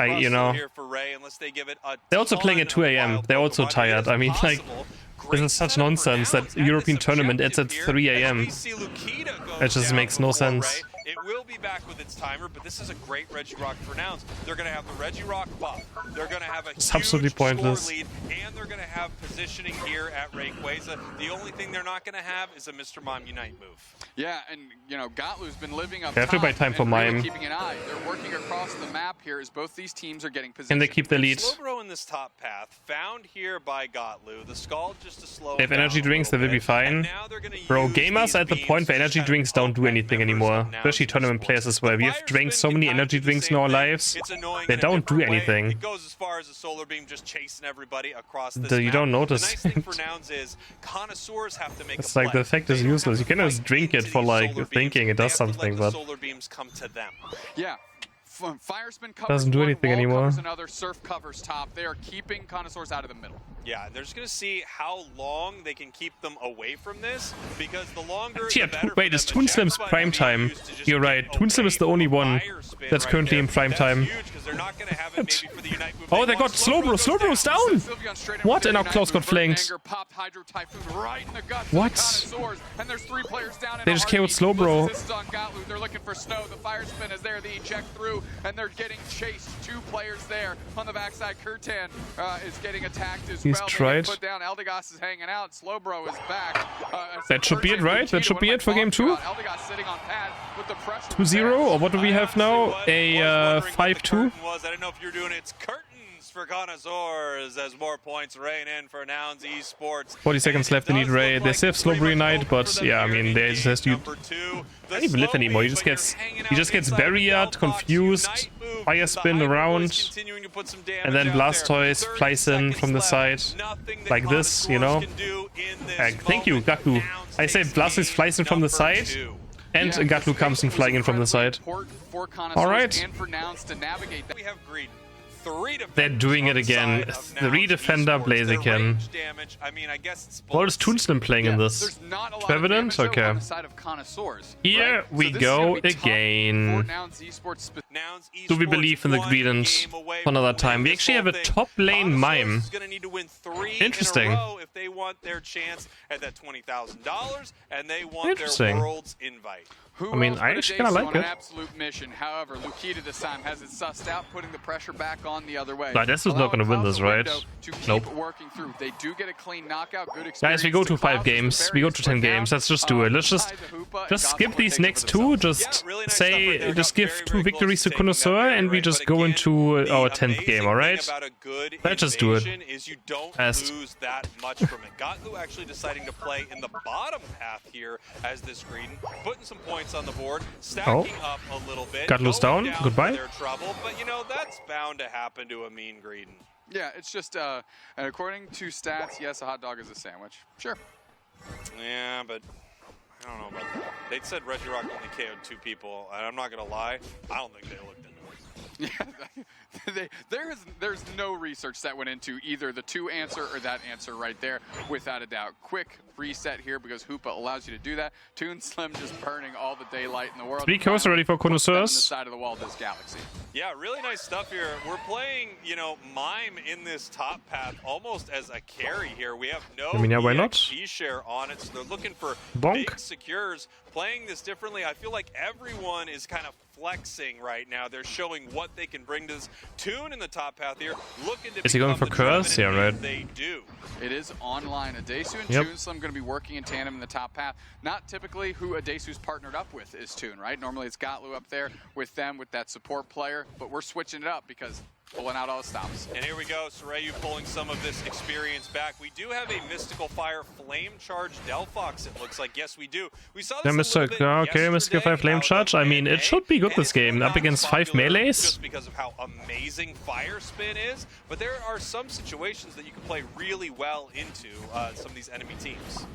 here for Ray unless they give it a they're also playing at 2 AM. They're also tired. I mean, like, this is such nonsense that European tournament ends at 3 AM. It just makes no sense. It will be back with its timer, but this is a great Regirock for Nouns. They're going to have the Regirock buff. They're going to have a huge absolutely pointless score lead, and they're going to have positioning here at Rayquaza. The only thing they're not going to have is a Mr. Mime Unite move. Yeah, and you know, Gotlu's been living up they have to buy time for Mime. Really keeping an eye. They're working across the map here as both these teams are getting position. And they keep the lead. Slowbro in this top path, found here by Gotlu. The Skull just to slow they have energy drinks, they will be fine. Bro, gamers are at the point where energy drinks don't do anything anymore. Especially tournament players as well. We have drank so many energy drinks in our lives. They don't do anything. It goes as far as a solar beam just chasing everybody across this you don't notice. The nice thing for Nouns is Connoisseurs have to make it's like the effect is useless. You can just drink it for like thinking it does something, but solar beams come to them. Yeah. Fire Spin covers doesn't do anything anymore. Covers another, Surf covers top. They are keeping Connoisseurs out of the middle. Yeah, they're just going to see how long they can keep them away from this, because the longer yeah, the better. wait, it's Toonslim's prime time. You're right, Toonslim is the only one that's currently in prime time. Oh, they got Slowbro. Slowbro's down! What? And now Klaus got flanked. What? They just KO'd Slowbro. They're looking for Snow. The Fire Spin is there. They eject through, and they're getting chased. 2 players there on the backside. Kurtan is getting attacked as well. He's tried. Put down. Eldegoss is hanging out. Slowbro is back. That should be it, right? That should be it for game 2. 2-0, or what do we have now? A 5-2? I don't know if you're doing it's curtains for Connoisseurs as more points rain in for Nouns Esports. 40 seconds left in each raid. They still have Slowbro Unite, but yeah, I mean, they just you can't even live anymore. He just gets barriered, confused, Fire Spin around, and then Blastoise flies in from the side like this, you know. Thank you, Gaklu. I said Blastoise flies in from the side, and Gaklu comes in flying in from the side. Alright. We have Greedent. They're doing it again. 3 defender Blaziken. What is Toonslim playing in this? Evident? Okay. Here we go again. Do we believe in the Greedent for another time? We actually have a top lane Mime. Interesting. If they want their chance at that $20,000 and they want Interesting. their world's invite. I mean, I actually kind of like it. Absolute mission. However, Lukita this time has it sussed out, putting the pressure back on the other way. Nah, this is not going to win this, right? Nope. Working through. They do get a clean knockout. Good experience. Guys, we go to 5 games. We go to 10 games. Let's just do it. Let's just skip these next 2. Just say, just give 2 victories to Connoisseur, and we just go into our 10th game. All right? Let's just do it. You don't lose that much from it. Gotlu actually deciding to play in the bottom path here as this Greedent, putting some points on the board, stacking up a little bit. Gotlu's down. Goodbye. Their trouble, but you know that's bound to happen to a mean Greedent. Yeah, it's just and according to stats, yes, a hot dog is a sandwich. Sure. Yeah, but I don't know about that. They'd said Regirock only KO'd 2 people, and I'm not gonna lie, I don't think they looked into it. Yeah, there's no research that went into either the 2 answer or that answer right there, without a doubt. Quick reset here because Hoopa allows you to do that. Toon Slim just burning all the daylight in the world. 3 kills already for Connoisseurs. The side of the wall of this galaxy. Yeah, really nice stuff here. We're playing, you know, Mime in this top path almost as a carry here. We have no EXP share on it, so they're looking for big secures. Playing this differently, I feel like everyone is kind of flexing right now. They're showing what they can bring to this. Toon in the top path here, looking to. Is he going for curse? Yeah, right. They do. It is online. Adesu and Toon Slim going to be working in tandem in the top path. Not typically who Adesu's partnered up with is Toon, right? Normally it's Gotlu up there with them, with that support player, but we're switching it up because pulling out all the stops. And here we go, Sorayu pulling some of this experience back. We do have a Mystical Fire Flame Charge Delphox, it looks like. Yes, we do. We saw this Mystical Fire Flame Charge. I mean, it should be good this game. Up against 5 melees. Just because of how amazing Fire Spin is. But there are some situations that you can play really well into some of these enemy teams.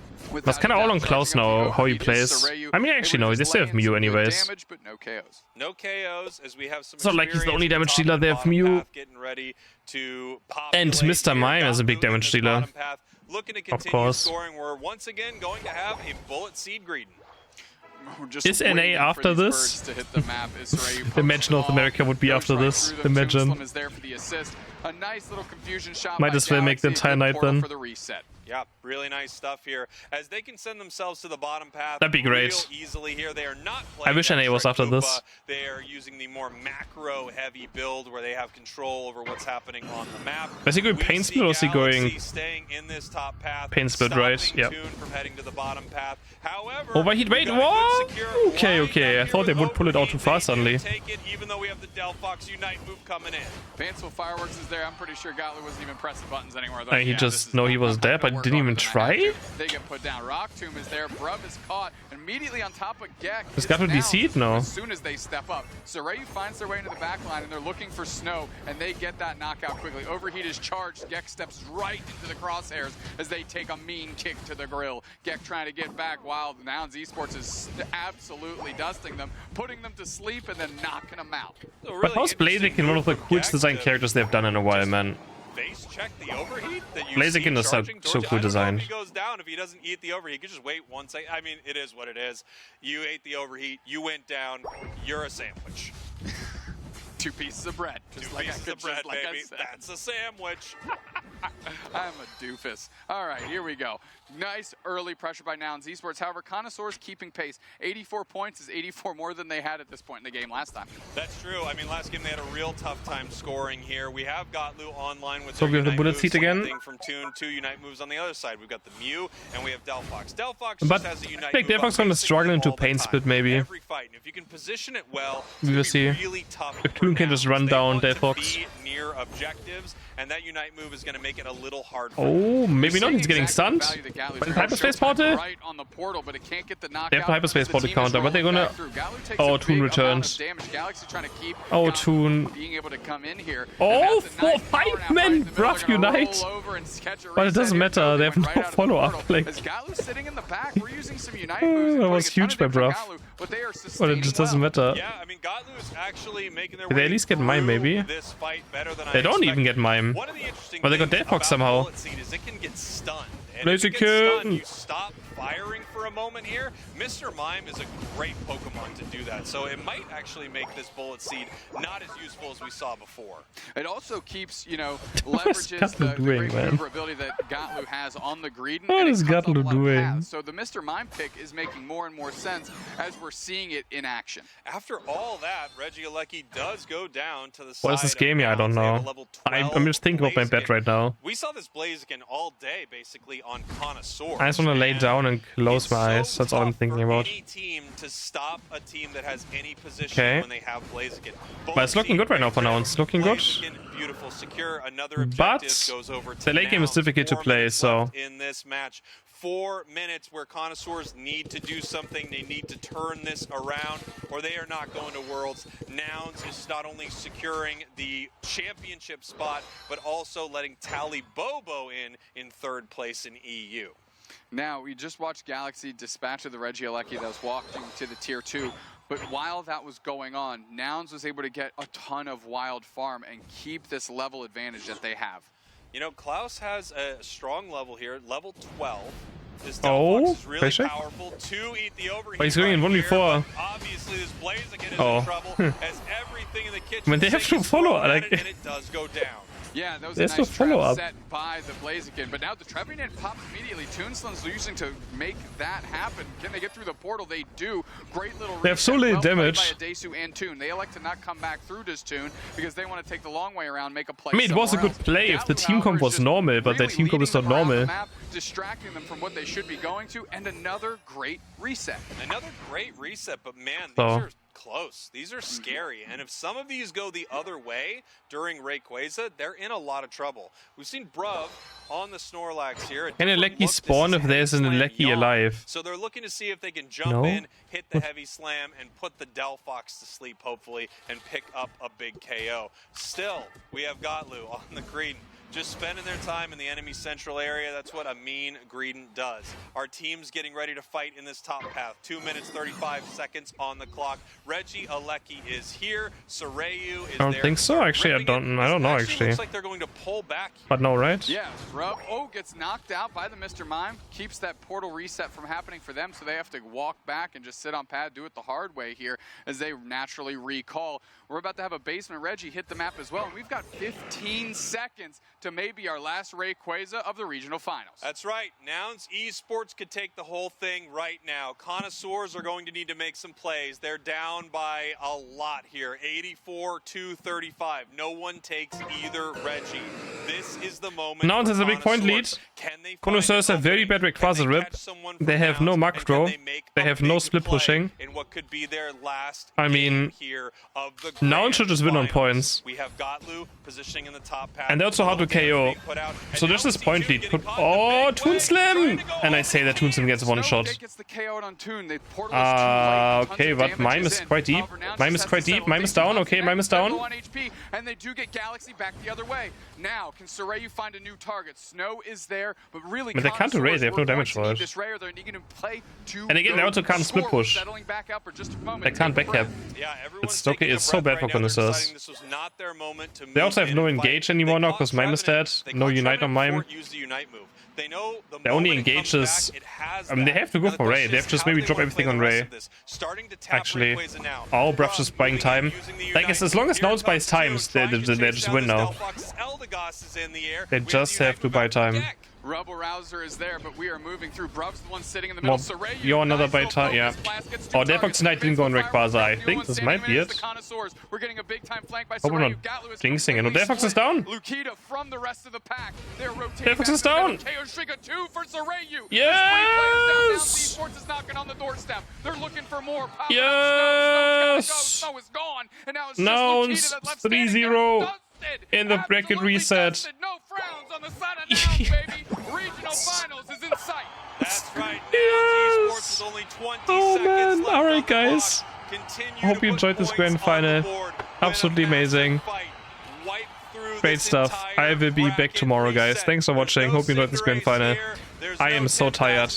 That's kind of all on Klaus now, how he plays. I mean, actually, no, they still have Mew anyways. Damage, but no KOs. No KOs, as we have some. It's not like he's the only damage dealer. They have Mew. And Mr. Mime is a big damage dealer. Looking to continue scoring. We're once again going to have a Bullet Seed Greedent. Is NA after this? Imagine North America would be after this. Imagine. A nice little confusion shot. Might as well make the entire night then. Yeah, really nice stuff here. As they can send themselves to the bottom path. That'd be great. Easily here. They are not I wish NA was after this. They are using the more macro-heavy build where they have control over what's happening on the map. Is he going Pain Split or is he going staying in this top path, Pain Split, right? Yeah. From heading to the bottom path. However, Overheat, wait, whoa! Okay, I thought they would pull it out too fast suddenly. Take it, even though we have the Delphox Unite move coming in. Fanciful Fireworks is there. I'm pretty sure Gotlu wasn't even pressing buttons anymore. He just, no, he was there, but didn't even try? They get put down. Rock Tomb is there. Bruv is caught immediately on top of Gek. He's got to DC'd now. As soon as they step up. Sorayu finds their way into the back line, and they're looking for Snow, and they get that knockout quickly. Overheat is charged. Gek steps right into the crosshairs as they take a mean kick to the grill. Gek trying to get back while Nouns Esports is absolutely dusting them, putting them to sleep, and then knocking them out. So but how's Blaziken one of the coolest design characters they've done in a while, man? Face check the overheat that you Blaziken is so cool designed. If he goes down, if he doesn't eat the overheat, he can just wait 1 second. I mean, it is what it is. You ate the overheat, you went down, you're a sandwich. 2 pieces of bread. Just 2 pieces of bread, baby. That's a sandwich. I'm a doofus. All right, here we go. Nice early pressure by Nouns Esports. However, Connoisseurs keeping pace. 84 points is 84 more than they had at this point in the game last time. That's true. I mean, last game they had a real tough time scoring here. We have Gotlu online with so we have the Bullet Seed again. From Toon, 2 Unite moves on the other side. We've got the Mew and we have Delphox. Delphox but just has a Unite I think Delphox going to struggle into Pain Split maybe. Every fight. And if you can position it well, we will see. Really tough if Toon can just run down Delphox. Near objectives, and that Unite move is going to make it a little hard. Oh, maybe not. He's getting stunned. Hyperspace portal. Right on the portal, but it can't get the knockout. They have hyperspace portal counter, but they're gonna. Oh, Toon returns. Oh, Toon. Being able to come in here. Oh, 4-5 men, bruv, Unite. But it doesn't matter. They have no follow-up. Like, that was huge by bruv. But it just doesn't matter. Yeah, I mean, Gotlu is actually making their way. Did they at least get Mime, maybe? This fight better than they don't even get Mime. But they got Delphox somehow. Blaziken! You stop firing for a moment here. Mr. Mime is a great Pokemon to do that, so it might actually make this Bullet Seed not as useful as we saw before. It also keeps, you know, leverages the great maneuverability that Gatlu has on the Greedent. What is Gatlu doing? So the Mr. Mime pick is making more and more sense as we're seeing it in action. After all that, Regieleki does go down to the side. What is this game? Yeah, I don't know. I'm just thinking about my bet right now. We saw this Blaziken all day, basically, on Connoisseurs. I just want to lay down and close my eyes. That's all I'm thinking about. Any team to stop a team that has any position when they have Blaziken. But it's looking good right now for now. It's looking good. Beautiful, secure. Another But goes over to the late game is difficult to play, so in this match, 4 minutes where Connoisseurs need to do something. They need to turn this around, or they are not going to Worlds. Nouns is not only securing the championship spot, but also letting Tally Bobo in 3rd place in EU. Now, we just watched Galaxy dispatch of the Regieleki that was walking to the Tier 2. But while that was going on, Nouns was able to get a ton of wild farm and keep this level advantage that they have. You know, Klaus has a strong level here, level 12. This Delphox is really powerful. 2 eat the overheat. But he's going in 1v4. Obviously, this Blaziken is in trouble as everything in the kitchen. I mean, they have to follow, like, and it does go down. Yeah, that was There's a nice no follow-up set by the Blaziken, but now the Trevenant pops immediately. Toonslim's using to make that happen. Can they get through the portal? They do. Great little They have so little damage. By Adesu and Toon. They elect to not come back through this Toon because they want to take the long way around, make a play. I mean, it was a good play if the team comp was normal, but their team comp is not normal. Distracting them from what they should be going to, and another great reset. Another great reset, but man, these are close. These are scary, and if some of these go the other way during Rayquaza, they're in a lot of trouble. We've seen Bruv on the Snorlax here. Can a Lecky spawn if there's an Lecky alive? So they're looking to see if they can jump in, hit the heavy slam, and put the Delphox to sleep, hopefully, and pick up a big KO. Still, we have Gatlu on the Greedent. Just spending their time in the enemy central area. That's what a mean Greedent does. Our team's getting ready to fight in this top path. 2 minutes, 35 seconds on the clock. Regieleki is here. Soreyu is I don't think so. Actually, I don't know, actually. Looks like they're going to pull back. But no, right? Yeah, Rub gets knocked out by the Mr. Mime. Keeps that portal reset from happening for them, so they have to walk back and just sit on pad, do it the hard way here as they naturally recall. We're about to have a basement Reggie hit the map as well, and we've got 15 seconds to maybe our last Rayquaza of the regional finals. That's right. Nouns Esports could take the whole thing right now. Connoisseurs are going to need to make some plays. They're down by a lot here. 84-35. No one takes either Reggie. This is the moment. Nouns has a big point lead. Connoisseurs have very bad Rayquaza rip. They have no macro. They have no split pushing. I mean, Nouns should just win on points. We have Gatlu positioning in the top path. And they're also hard to KO. So there's this point lead. Oh, Toonslim! And I say that Toonslim gets one shot. Okay, but Mime is quite deep. Mime is quite deep. Mime is down. Okay, Mime is down. And they do get Galaxy back the other way. Now, can Soreyu find a new target? Snow is there, but really, but they can't erase. They have no damage for it. And again, they also can't split push. They can't backcap. It's okay. It's so bad for Connoisseurs. They also have no engage anymore now because Mime is dead. No unite on Mime. They only engages. I mean, they have to go for Ray. They have to just maybe drop everything on Ray. Actually, oh, Bruff's just buying time. Like, as long as Nouns buys times, they just win now. They just have to buy time. Rebel Rouser is there, but we are moving through. Bruv's the one sitting in the middle. You're another by time, yeah. Oh, Delphox tonight didn't go on Rayquaza. I think this might be it. We're getting a big time flank by Hope we're not jinxing it. No, Delphox is down. Lukita from the rest of the pack. Delphox is down. Yes! Is knocking on the doorstep. They're looking for more. Yes! Snow is gone, and now it's Nouns 3-0 in the bracket reset. No frowns on the side of Nouns, baby. Regional finals is in sight. That's right. Yes. Oh man! All right, guys. I hope you enjoyed this grand final. Absolutely amazing. Great stuff. I will be back tomorrow, guys. Thanks for watching. Hope you enjoyed this grand final. I am so tired.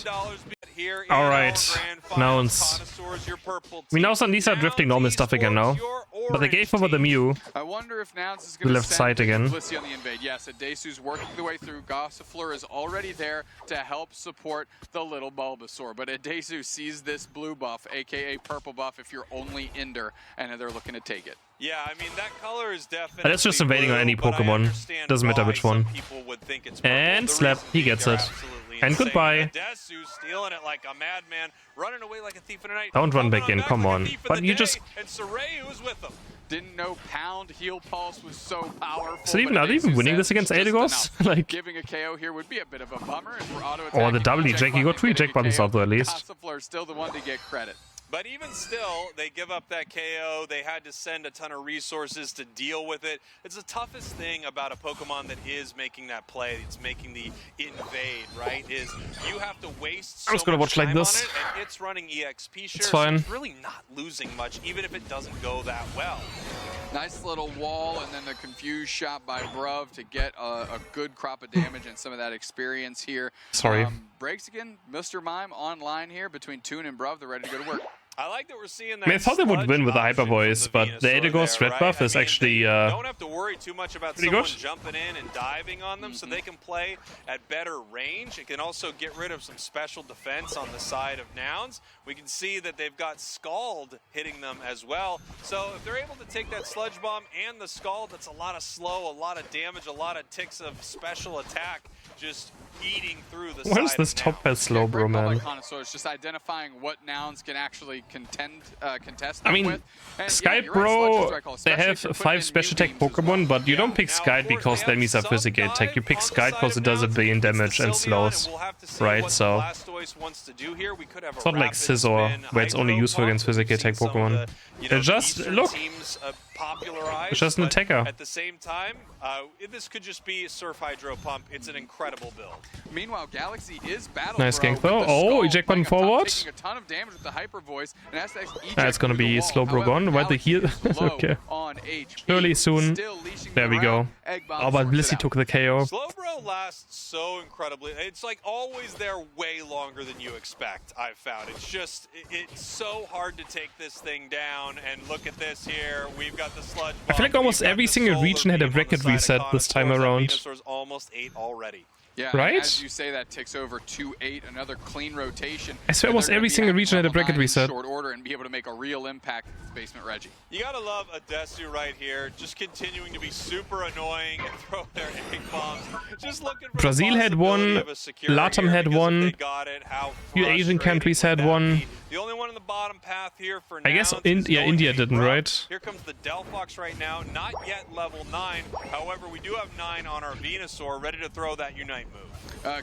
here in All our right, grand finals. Nouns. Connoisseurs, your purple We know team. some these are drifting normal stuff again now. Your But they gave over the orange Mew. I wonder if Nouns is The going to left side send again. Blissey on the invade. Yes, Adesu's working the way through. Gossifleur is already there to help support the little Bulbasaur. But Adesu sees this blue buff, aka purple buff, if you're only Ender, and they're looking to take it. Yeah, I mean, that color is definitely But it's just invading on any blue, but I Pokemon. understand Doesn't matter why which one. some people would think it's purple. And The slap, reason he being gets they're it. absolutely And insane. goodbye. Adesu stealing it like a madman, running away like a thief in the night. Don't run coming back in, back come like a on. thief in But the you day, just... And Sareu's with them. Didn't know Pound Heal Pulse was so powerful. So even, but are they even Adesu winning said this against just Eldegoss? enough. Like... Giving a KO here would be a bit of a bummer. If we're auto Or the attacking W Jack, you got 3 Jack buttons out there at least. Gossifleur still the one to get credit. But even still, they give up that KO. They had to send a ton of resources to deal with it. It's the toughest thing about a Pokemon that is making that play. It's making the invade, right? Is you have to waste so I'm just gonna much watch like time this. on it, and it's running EXP shares. It's fine. So it's really not losing much, even if it doesn't go that well. Nice little wall, and then the confused shot by Bruv to get a good crop of damage and some of that experience here. Sorry. Breaks again, Mr. Mime online here between Toon and Bruv. They're ready to go to work. I like that we're seeing that. I mean, I thought they would sludge win with the Hyper option from Voice, but the Venusaur Eldegoss there, red right? buff is I mean, actually... they don't have to worry too much about pretty someone good. jumping in and diving on them, so they can play at better range. It can also get rid of some special defense on the side of Nouns. We can see that they've got Scald hitting them as well. So if they're able to take that Sludge Bomb and the Scald, that's a lot of slow, a lot of damage, a lot of ticks of special attack just eating through the side. Why is this of top Nouns. pass slow, bro, man? Connoisseurs, just identifying what Nouns can actually contest I mean, with. And Skype, you're right, bro, Sludge Strike, they especially have if you're 5 putting in special new attack beams as well. Pokemon, but you don't pick Now, Skype of course, because they that have means that some physical attack. You pick dive on the Skype side because of it does a Nouns. billion It's the damage and Sylveon, slows. and we'll have to see Right, what so... the Blastoise wants to do here. We could have It's a not like rapid Scissor, spin where it's only Hydro useful Pump against that we've physical seen attack some of Pokemon. the, you They're know, just- Eastern look. teams, popularized, It's just an but attacker. At the same time, this could just be Surf Hydro Pump. It's an incredible build. Meanwhile, Galaxy is battle. Nice Bro gank though. with the Oh, skull eject button playing up top, forward. taking a ton of damage with the Hyper Voice, and has to eject It's gonna through the be wall. Slowbro However, gone. Why the Galaxy heal? is low Okay. on HP, Early soon. still leashing There them we go. around. Egg Bomb Oh, but sorts it Blissey out. took the KO. Slowbro lasts so incredibly. It's like always there way longer than you expect, I've found. It's just, it's so hard to take this thing down. And look at this here. We've got the Sludge Bomb. I feel like almost We've got every the single Solar region had a Beam on the bracket side of reset this time Connoisseurs, and around. Venusaur's almost 8 already. Yeah, Right? and as you say, that ticks over 2-8, another clean rotation. I swear And almost they're gonna every be single at region had a level bracket 9 in reset. short order and be able to make a real impact with Basement Reggie. You gotta love Adesu right here, just continuing to be super annoying and throw their egg bombs. Just looking for Brazil the had possibility one, of a secure Latam here, had because if one, they got it, how few Asian frustrating countries would had that one. be? The only one in the bottom path here for I guess Nouns is yeah, going India to be didn't, Bruv. right? Here comes the Delphox right now, not yet level 9. However, we do have 9 on our Venusaur, ready to throw that Unite move.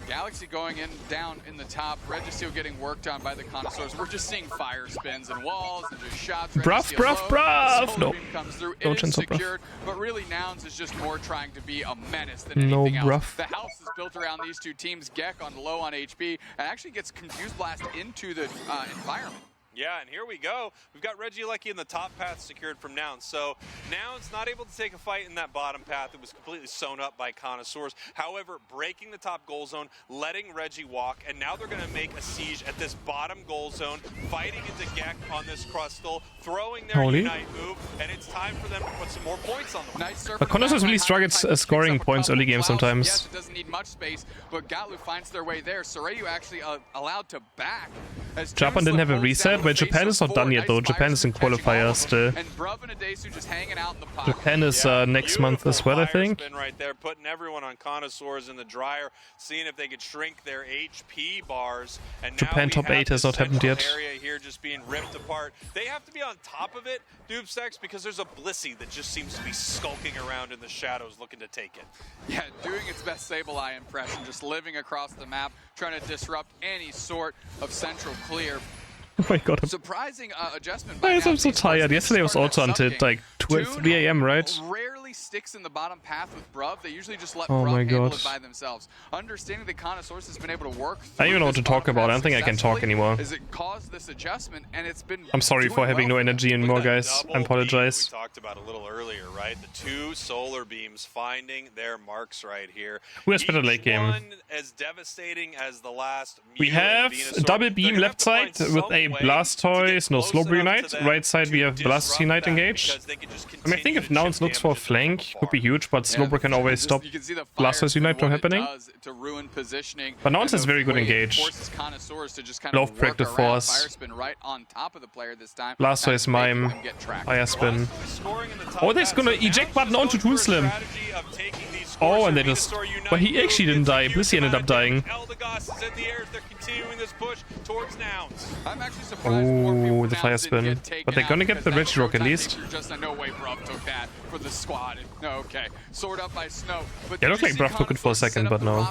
Galaxy going in down in the top. Registeel getting worked on by the Connoisseurs. We're just seeing fire spins and walls and just shots. Bruv, Registeel bruv, low. bruv! Solar No. Beam comes through. No It is chance of bruv. secured, but really Nouns is just more trying to be a menace than No anything else. bruv. The house is built around these two teams. Gek on low on HP and actually gets Confused Blast into the environment. Yeah, and here we go. We've got Regieleki in the top path secured from Nouns. So Nouns not able to take a fight in that bottom path. It was completely sewn up by Connoisseurs. However, breaking the top goal zone, letting Reggie walk, and now they're going to make a siege at this bottom goal zone, fighting into Gek on this Crustal, throwing their Holy. Unite move, and it's time for them to put some more points on the board. Nice But Connoisseurs really struggle at scoring points early game sometimes. Yes, it doesn't need much space, but Gatlu finds their way there. Sareu actually allowed to back. As Japan didn't have a reset, but Japan is not done yet though. Japan is in qualifiers still. And Bruv and Adesu just hanging out in the pocket. Japan is next month as Beautiful well, I fire think. spin right there, putting everyone on Connoisseurs in the dryer, seeing if they could shrink their HP bars. And Japan now top we have 8 has this not happened central yet. Area here just being ripped apart. They have to be on top of it, Doobsex, because there's a Blissey that just seems to be skulking around in the shadows looking to take it. Yeah, doing its best Sableye impression, just living across the map, trying to disrupt any sort of central clear. Oh my god, Surprising adjustment. I'm so Nouns Esports. tired. Yesterday was Started also that until sub-game. like 2 Toon 3 AM, right? Rarely rarely sticks in the bottom path with Bruv. They usually just let Oh Bruv my handle God. it by themselves. Understanding that Connoisseurs has been able to work I don't even know what to talk about. I don't think I can talk anymore. Is it caused this adjustment, and it's been I'm sorry for having no energy anymore, guys. I apologize. We talked about a little earlier, right? The two solar beams finding their marks right here. Who has better late game? One as devastating as the last. We have double beam left side with a Blastoise, no Slowbro Unite. Right side we have Blastoise Unite engaged. I mean, I think if Nouns looks for a flank, could be huge, but Slowbro can always stop Blastoise Unite from happening. But Nouns is very good engaged. Love Practice Force. Blastoise Mime. Fire Spin. Oh, they're gonna eject button onto Toonslim. Oh, and they just... Well, he actually didn't die. Blissey ended up dying. Oh, the Fire Spin. But they're gonna get the Regirock at least. Yeah, looked like Bruv took it for a second, but no.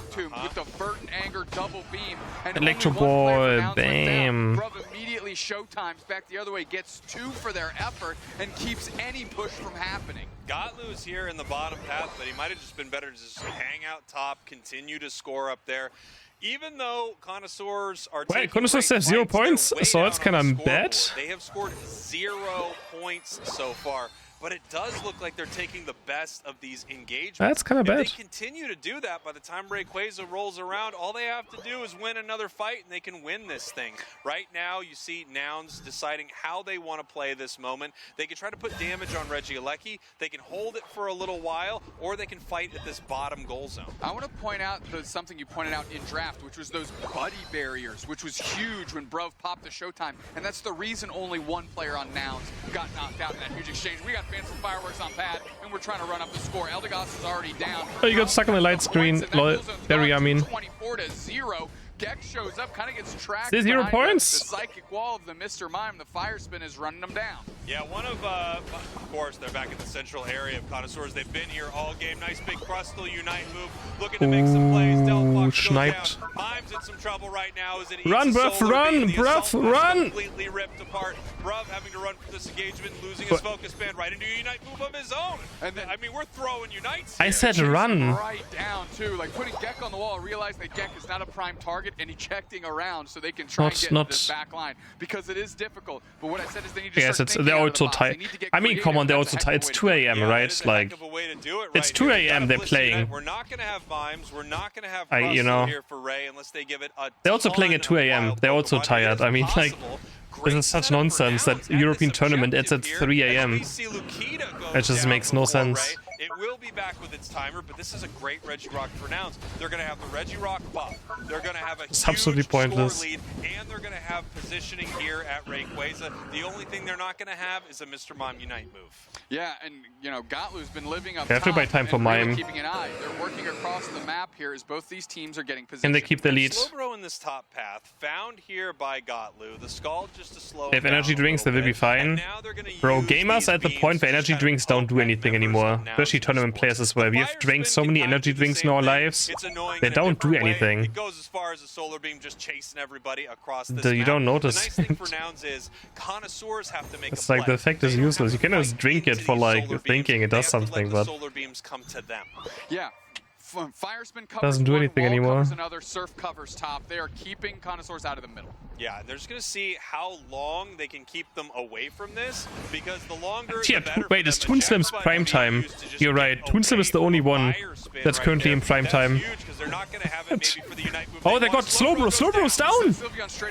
Electro Ball, bam. Immediately showtimes back the other way, gets 2 for their effort, and keeps any push from happening. Gotlu's here in the bottom path, but he might have just been better to just hang out top, continue to score up there. Even though Connoisseurs are taking Connoisseurs have 0 points, so it's kind of bad. They have scored 0 points so far. But it does look like they're taking the best of these engagements. That's kind of bad. If they continue to do that, by the time Rayquaza rolls around, all they have to do is win another fight and they can win this thing. Right now, you see Nouns deciding how they want to play this moment. They can try to put damage on Regieleki, they can hold it for a little while, or they can fight at this bottom goal zone. I want to point out something you pointed out in draft, which was those buddy barriers, which was huge when Bruv popped the showtime. And that's the reason only one player on Nouns got knocked out in that huge exchange. We got fans from Fireworks on pad, and we're trying to run up the score. Eldegoss is already down. Oh, you got stuck on the light screen. Barry, I mean. 24-0. Gex shows up, kind of gets tracked. There's 0 points. The psychic wall of the Mr. Mime, the Fire Spin is running them down. Yeah, of course, they're back in the central area of Connoisseurs. They've been here all game. Nice big Crustal Unite move, looking to make some plays. Sniped. Mime's in some trouble right now. As it Run, Bruv, run, Bruv, run! Completely ripped apart. Bruv having to run for this engagement, losing his focus band right into a Unite move of his own. And then, I mean, we're throwing Unites here. I said run. Right down, too. Like, putting Gek on the wall, realizing that Gek is not a prime target, and ejecting around so they can try and get this back line. Because it is difficult. But what I said is they need to yes, they're also tired. I mean, come on, they're also tired. It's 2 a.m., right? Like, it's 2 a.m. they're playing. We're not going to have Mimes. We're not going to have you know, here for Ray unless they give it a they're also playing at 2 a.m. They're also tired. I mean, like, this is such nonsense that European tournament ends at 3 a.m. It just makes no sense. It will be back with its timer, but this is a great Regirock for Nouns. They're going to have the Regirock buff. They're going to have a huge absolutely pointless score lead, and they're going to have positioning here at Rayquaza. The only thing they're not going to have is a Mr. Mime Unite move. Yeah, and you know, Gotlu's been living up they have to buy time for Mime. Really keeping an eye. They're working across the map here as both these teams are getting position. And they keep the lead. Slowbro in this top path, found here by Gotlu. The Skull just to slow they have energy drinks, they will be fine. Bro, gamers are at the point where energy drinks don't do anything anymore. Especially tournament players as well. We have drank so many energy drinks in our lives. They don't do anything. It goes as far as a solar beam just chasing everybody across this map. You don't notice. The nice thing for Nouns is Connoisseurs have to make it's like the effect is useless. You can just drink it for like thinking it does something, but solar beams come to them. Yeah. Fire Spin covers doesn't do anything anymore. Another, Surf covers top. They are keeping Connoisseurs out of the middle. Yeah, they're just going to see how long they can keep them away from this, because the longer yeah, wait, it's Toonslim's prime time. You're right, Toonslim is the only one that's currently in prime time. Oh, they got Slowbro. Slowbro's down!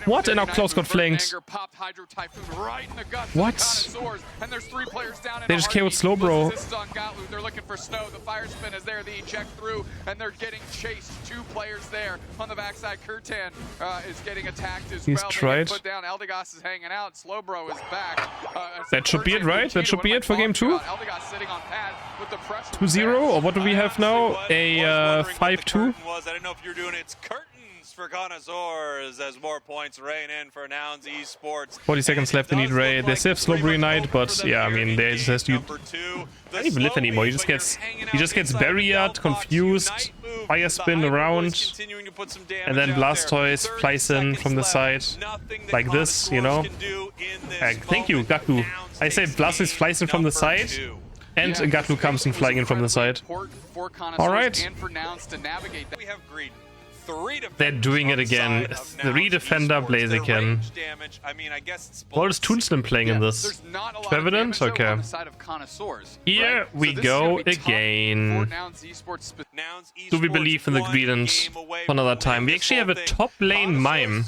What? And now Klaus got flanked. What? They just KO'd Slowbro. They're looking for Snow. The Fire Spin is there. They eject through, and they're getting chased. 2 players there on the backside. Kurtan is getting attacked as well. He's tried. Put down. Eldegoss is hanging out. Slowbro is back. That should be it, right? That should be it for game 2. 2-0, or what do we have now? A 5-2. I don't know if you're doing it's curtains for Connoisseurs as more points rain in for Nouns Esports. 40 seconds left in each Ray. They still have Slowbro Unite, but yeah, I mean, they just has to. Can't even live anymore. He just gets barriered, confused, Fire Spin around, and then Blastoise flies in from the side like this, you know. Thank you, Gaku. I say Blastoise flies in from the side. And Gatlu comes in flying in from the side. Alright. We have Greedent. 3 They're doing it again. 3 defender Blaziken. I mean, I guess it's What is Toonslim playing in this? Evident? Okay. Here we go again. Do we believe in the Greedent for another time? We actually have a top lane mime.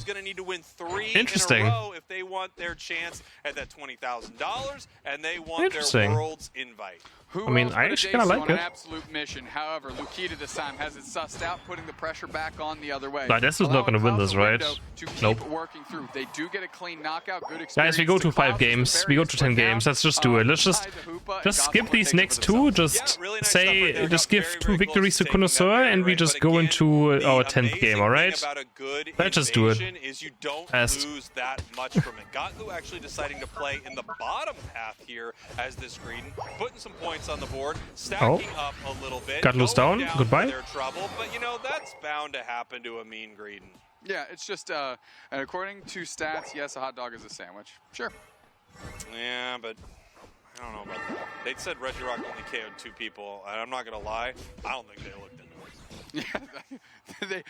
Interesting. If they want their chance at that $20,000 and they want Interesting. their world's invite. I mean, I actually kind of like it. Absolute mission. However, Lukita this time has it sussed out, putting the pressure back on the other way. But this is not going to win this, right? Nope. Working through. They do get a clean knockout. Good Guys, we go to 5 games. We go to 10 games. Let's just do it. Let's just skip these next 2. Just give 2 victories to Connoisseur, and we just go into our 10th game. All right? Let's just do it. You don't lose that much from it. Gatlu actually deciding to play in the bottom path here as this Greedent, putting some points on the board, stacking up a little bit. Gatlu's down. Goodbye. Their trouble, but you know that's bound to happen to a mean Greedent. Yeah, it's just and according to stats, yes, a hot dog is a sandwich. Sure. Yeah, but I don't know about that. They said Regirock only KO'd 2 people, and I'm not gonna lie, I don't think they looked into it. Yeah,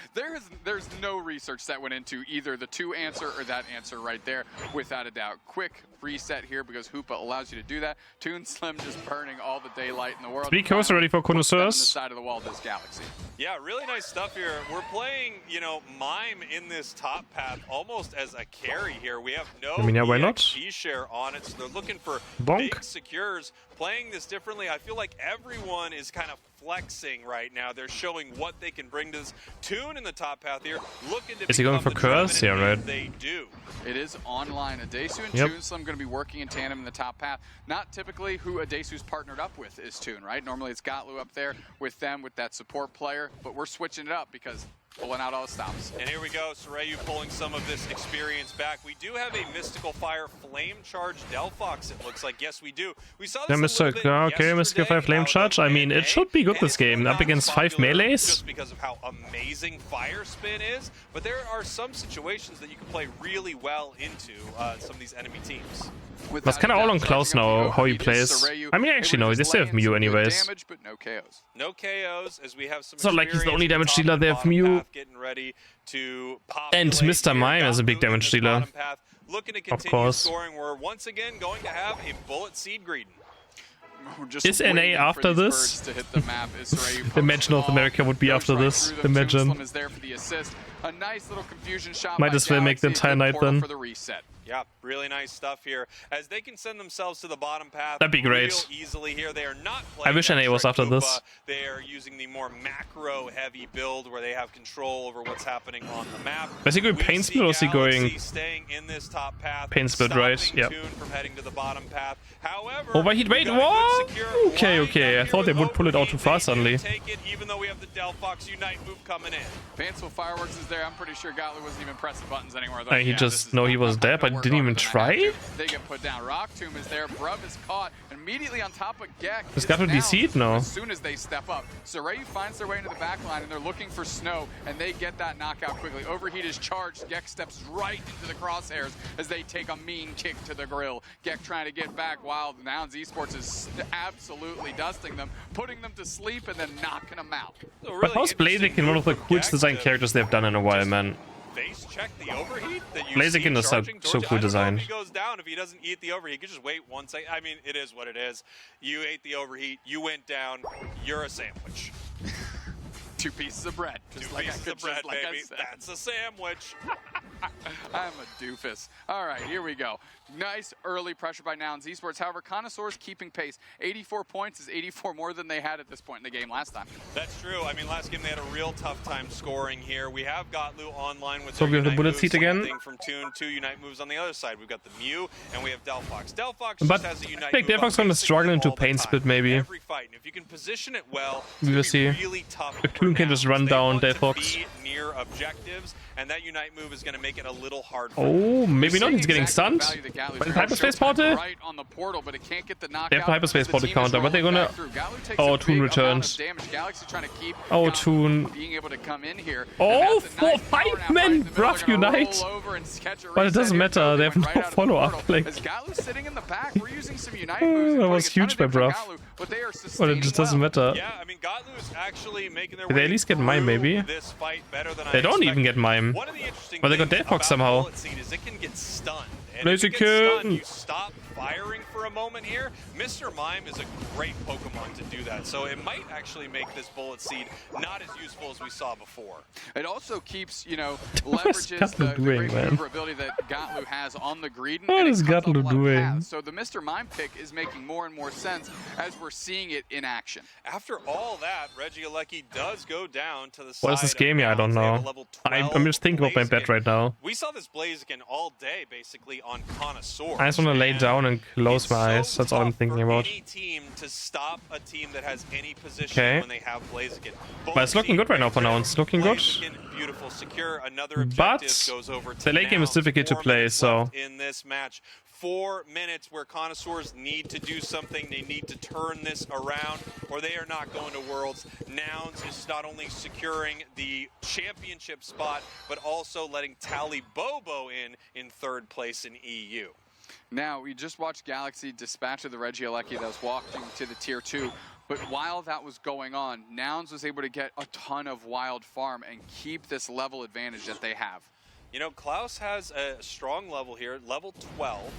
there's no research that went into either the 2 answer or that answer right there, without a doubt. Quick reset here because Hoopa allows you to do that. Toonslim just burning all the daylight in the world. 3 kills already for Connoisseurs. Side of the wall of this galaxy. Yeah, really nice stuff here. We're playing, you know, Mime in this top path almost as a carry here. We have no why not? EXP share on it, so they're looking for big secures. Playing this differently, I feel like everyone is kind of flexing right now. They're showing what they can bring to this. Toon in the top path here, looking to. Is he going for curse? Yeah, right. They do. It is online. Adesu and Toonslim going to be working in tandem in the top path. Not typically who Adesu's partnered up with is Toon, right? Normally it's Gatlu up there with them, with that support player, but we're switching it up because pulling out all the stops. And here we go, Sorayu pulling some of this experience back. We do have a Mystical Fire Flame Charge Delphox, it looks like. Yes, we do. We saw this Mystical Fire Flame Charge. I mean, it should be good this game. Up against 5 melees. Just because of how amazing Fire Spin is, but there are some situations that you can play really well into some of these enemy teams. That's kind of all on Klaus now, how he plays. I mean, actually, no, they still have Mew anyways. Damage, but no KOs. No KOs, as we have some. It's not like he's the only damage dealer. They have Mew. And Mr. Mime is a big damage dealer. Looking to continue scoring. We're once again going to have a Bullet Seed Greedent. Is NA after this? Imagine North America would be after this. Imagine. A nice little confusion shot. Might as well make the entire night then. Yeah, really nice stuff here. As they can send themselves to the bottom path. That'd be great. Easily here. They are not I wish NA was after this. They are using the more macro-heavy build where they have control over what's happening on the map. Is he going Pain Split or is he going staying in this top path, Pain Split, right? Yeah. From heading to the bottom path. However, Overheat, wait, what? Okay. I thought they would pull it out too fast suddenly. Take it, even though we have the Delphox Unite move coming in. Fanciful Fireworks is there. I'm pretty sure Gatlu wasn't even pressing buttons anymore. He just, no, he was there, but didn't even try? They get put down. Rock Tomb is there. Bruv is caught immediately on top of Gek. He's got to DC'd now. As soon as they step up. Sorayu finds their way into the back line, and they're looking for Snow, and they get that knockout quickly. Overheat is charged. Gek steps right into the crosshairs as they take a mean kick to the grill. Gek trying to get back while Nouns Esports is absolutely dusting them, putting them to sleep, and then knocking them out. So but how's Blaziken one of the coolest design characters they've done in a while, man? Face check the overheat that you Blaziken is so cool design. If he goes down, if he doesn't eat the overheat, he could just wait 1 second. I mean, it is what it is. You ate the overheat, you went down, you're a sandwich. 2 pieces of bread. Just like pieces of bread, baby. That's a sandwich. I'm a doofus. All right, here we go. Nice early pressure by Nouns Esports. However, Connoisseurs keeping pace. 84 points is 84 more than they had at this point in the game last time. That's true. I mean, last game they had a real tough time scoring here. We have Gatlu online with so we have the Bullet Seed again. From Toon, 2 Unite moves on the other side. We've got the Mew, and we have Delphox. Delphox but just has a Unite I think Delphox going to struggle into Pain Split maybe. Every fight. And if you can position it well, we will see. Really tough if Toon can just run down Delphox. Near objectives, and that Unite move is going to make it a little hard. Oh, maybe not. He's getting stunned. By the Hyperspace portal? Right on the portal, but it can't get the knockout. They have the Hyperspace portal counter, but they're gonna. Oh, Toon returns. Oh, Toon. Being able to come in here. Oh, 4-5 men, Bruv Unite. But it doesn't matter. They have no follow-up. Like, Gatlu sitting in the back. We're using some Unite moves. that was huge by Bruv. but they are Well, sustaining it just doesn't well. matter. Yeah, I mean, Godlu is actually making their Did they at least get Mime, maybe? this fight better than They I don't even expected. get Mime. One of the interesting But they got things Delphox about somehow. Bullet Seed is it can get stunned. And if it gets stunned, you stop firing for a moment here. Mr. Mime is a great Pokemon to do that, so it might actually make this Bullet Seed not as useful as we saw before. It also keeps, you know, What's leverages Gatlu the doing, great man? maneuverability that Gatlu has on the Greedent. What and it is cuts off a Gatlu lot of doing? paths. So the Mr. Mime pick is making more and more sense as we're seeing it in action. After all that, Regieleki does go down to the side. What is this game? Yeah, I don't know. I'm just thinking about my bet right now. We saw this Blaziken all day, basically, on Connoisseurs. I just want to lay down and close my eyes. That's all I'm thinking about. Any team to stop a team that has any position Okay. when they have Blaziken. But it's looking good right now for Nouns. It's looking good. Beautiful, secure. Another But objective goes over to the late game is Nouns. difficult to 4 play, minutes so left in this match. 4 minutes where Connoisseurs need to do something. They need to turn this around or they are not going to Worlds. Nouns is not only securing the championship spot, but also letting Tally Bobo in third place in EU. Now, we just watched Galaxy dispatch of the Regieleki that was walking to the Tier 2. But while that was going on, Nouns was able to get a ton of wild farm and keep this level advantage that they have. You know, Klaus has a strong level here, level 12.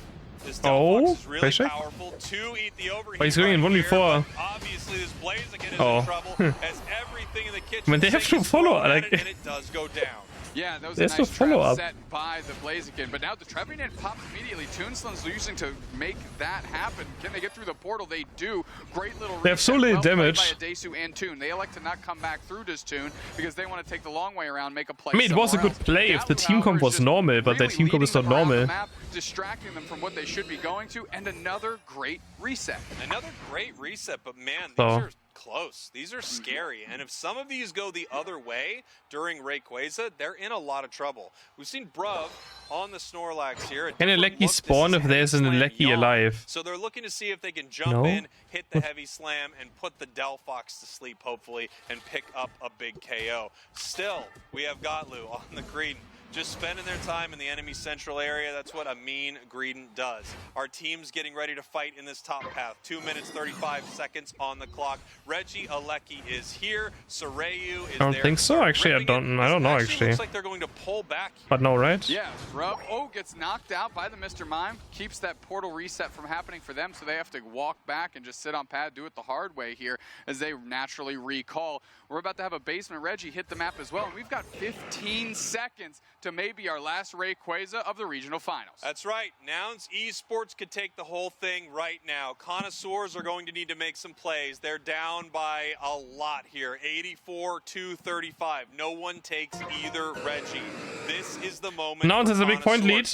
This Oh, Delphox is really Fisher? powerful. 2 eat the overheat. But he's going in right 1v4. here, but obviously, this Blaziken is Oh. in trouble as everything in the kitchen. I mean, they have to follow, like- and it does go down. Yeah, that was There's a no nice trap follow-up. set by the Blaziken, but now the Trevenant pops immediately. Toonslim's using to make that happen. Can they get through the portal? They do. Great little They have so reset. little Well played damage. by Adesu and Toon. They elect to not come back through this Toon because they want to take the long way around, make a play. I mean, it was a somewhere good else. play if the Gatlu, team comp however, was is just normal, but their really team comp is leading not them around the normal. map, distracting them from what they should be going to, and another great reset. Another great reset, but man, these So- are close. These are scary. And if some of these go the other way during Rayquaza, they're in a lot of trouble. We've seen Bruv on the Snorlax here. Can a Lecky spawn if there's an Lecky alive? So they're looking to see if they can jump No? in, hit the heavy slam, and put the Delphox to sleep, hopefully, and pick up a big KO. Still, we have Gatlu on the green. Just spending their time in the enemy central area. That's what a mean Greedent does. Our team's getting ready to fight in this top path. 2 minutes, 35 seconds on the clock. Regieleki is here. Soreyu is I don't there. think so. Actually, I don't know, actually. Looks like they're going to pull back here. But no, right? Yeah, Rub, gets knocked out by the Mr. Mime, keeps that portal reset from happening for them, so they have to walk back and just sit on pad, do it the hard way here as they naturally recall. We're about to have a basement Reggie hit the map as well, and we've got 15 seconds to maybe our last Rayquaza of the regional finals. That's right. Nouns Esports could take the whole thing right now. Connoisseurs are going to need to make some plays. They're down by a lot here. 84-35. No one takes either Reggie. This is the moment. Nouns has a big point lead.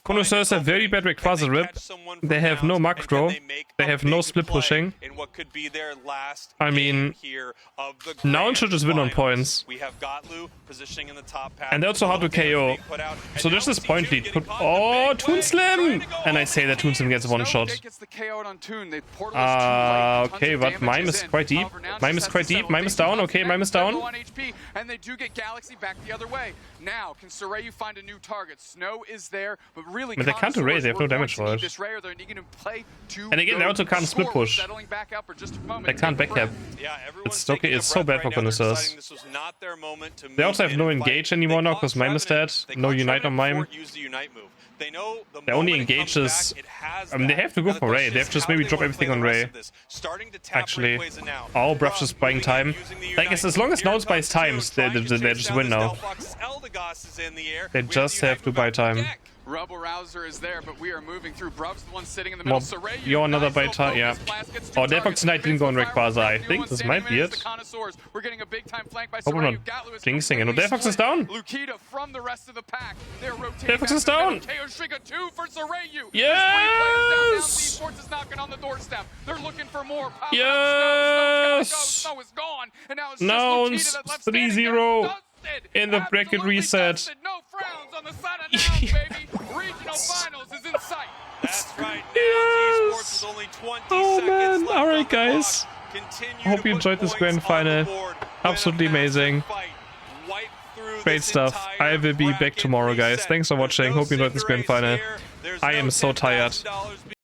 Connoisseurs have very bad Rayquaza rip. They have no macro. They have no split pushing. In what could be their last I mean, here of the Nouns should just win on finals. points. We have Gatlu positioning in the top path. And they're also hard to KO. So there's this point lead. Oh, Toonslim! And I say that Toonslim gets one shot. Okay, but Mime is quite deep. Mime is quite deep. Mime is down. Okay, Mime is down. And they do get Galaxy back the other way. Now, can Soreyu find a new target? Snow is there, but really, I mean, they can't array, they have no damage for it. And again, they also can't split push. They can't backcap. Yeah, It's okay, it's so bad for Connoisseurs. They also have no engage anymore now because Mime is dead. No unite on Mime. Their only engage is... I mean, they have to go for Ray. They have to just maybe drop everything on Ray. Actually. Oh, Bruff's just buying time. Like, as long as Nouns buys times, they just win now. They just have to buy time. Rebel Rouser is there, but we are moving through. Bruv's the one sitting in the middle. Soreyu, You're another buy time, yeah. Oh, Delphox tonight didn't go on Rayquaza. I think this might be it. We're getting a big time flank by Hope we're not jinxing it. No, Delphox is down. Lukita from the rest of the pack. They're rotating. Delphox is down. KO Striga 2 for Soreyu. Yes! Esports is knocking on the doorstep. They're looking for more power. Yes! Snow is gone. And now it's Nouns just Lukita that's left standing there. 3-0 in the bracket reset. Dusted. No frowns on the side of Nouns, baby. Regional finals is in sight. That's right. Yes! Only 20 Oh man, seconds left alright on the guys. clock. Continue I hope to you put enjoyed this points grand on the final. board. Absolutely Win a massive amazing. fight. Wipe through Great this stuff. I entire will be back bracket tomorrow guys. reset. Thanks for watching. There's no Hope you enjoyed this grand Cinderace final. here. There's I no am so tired. $10,000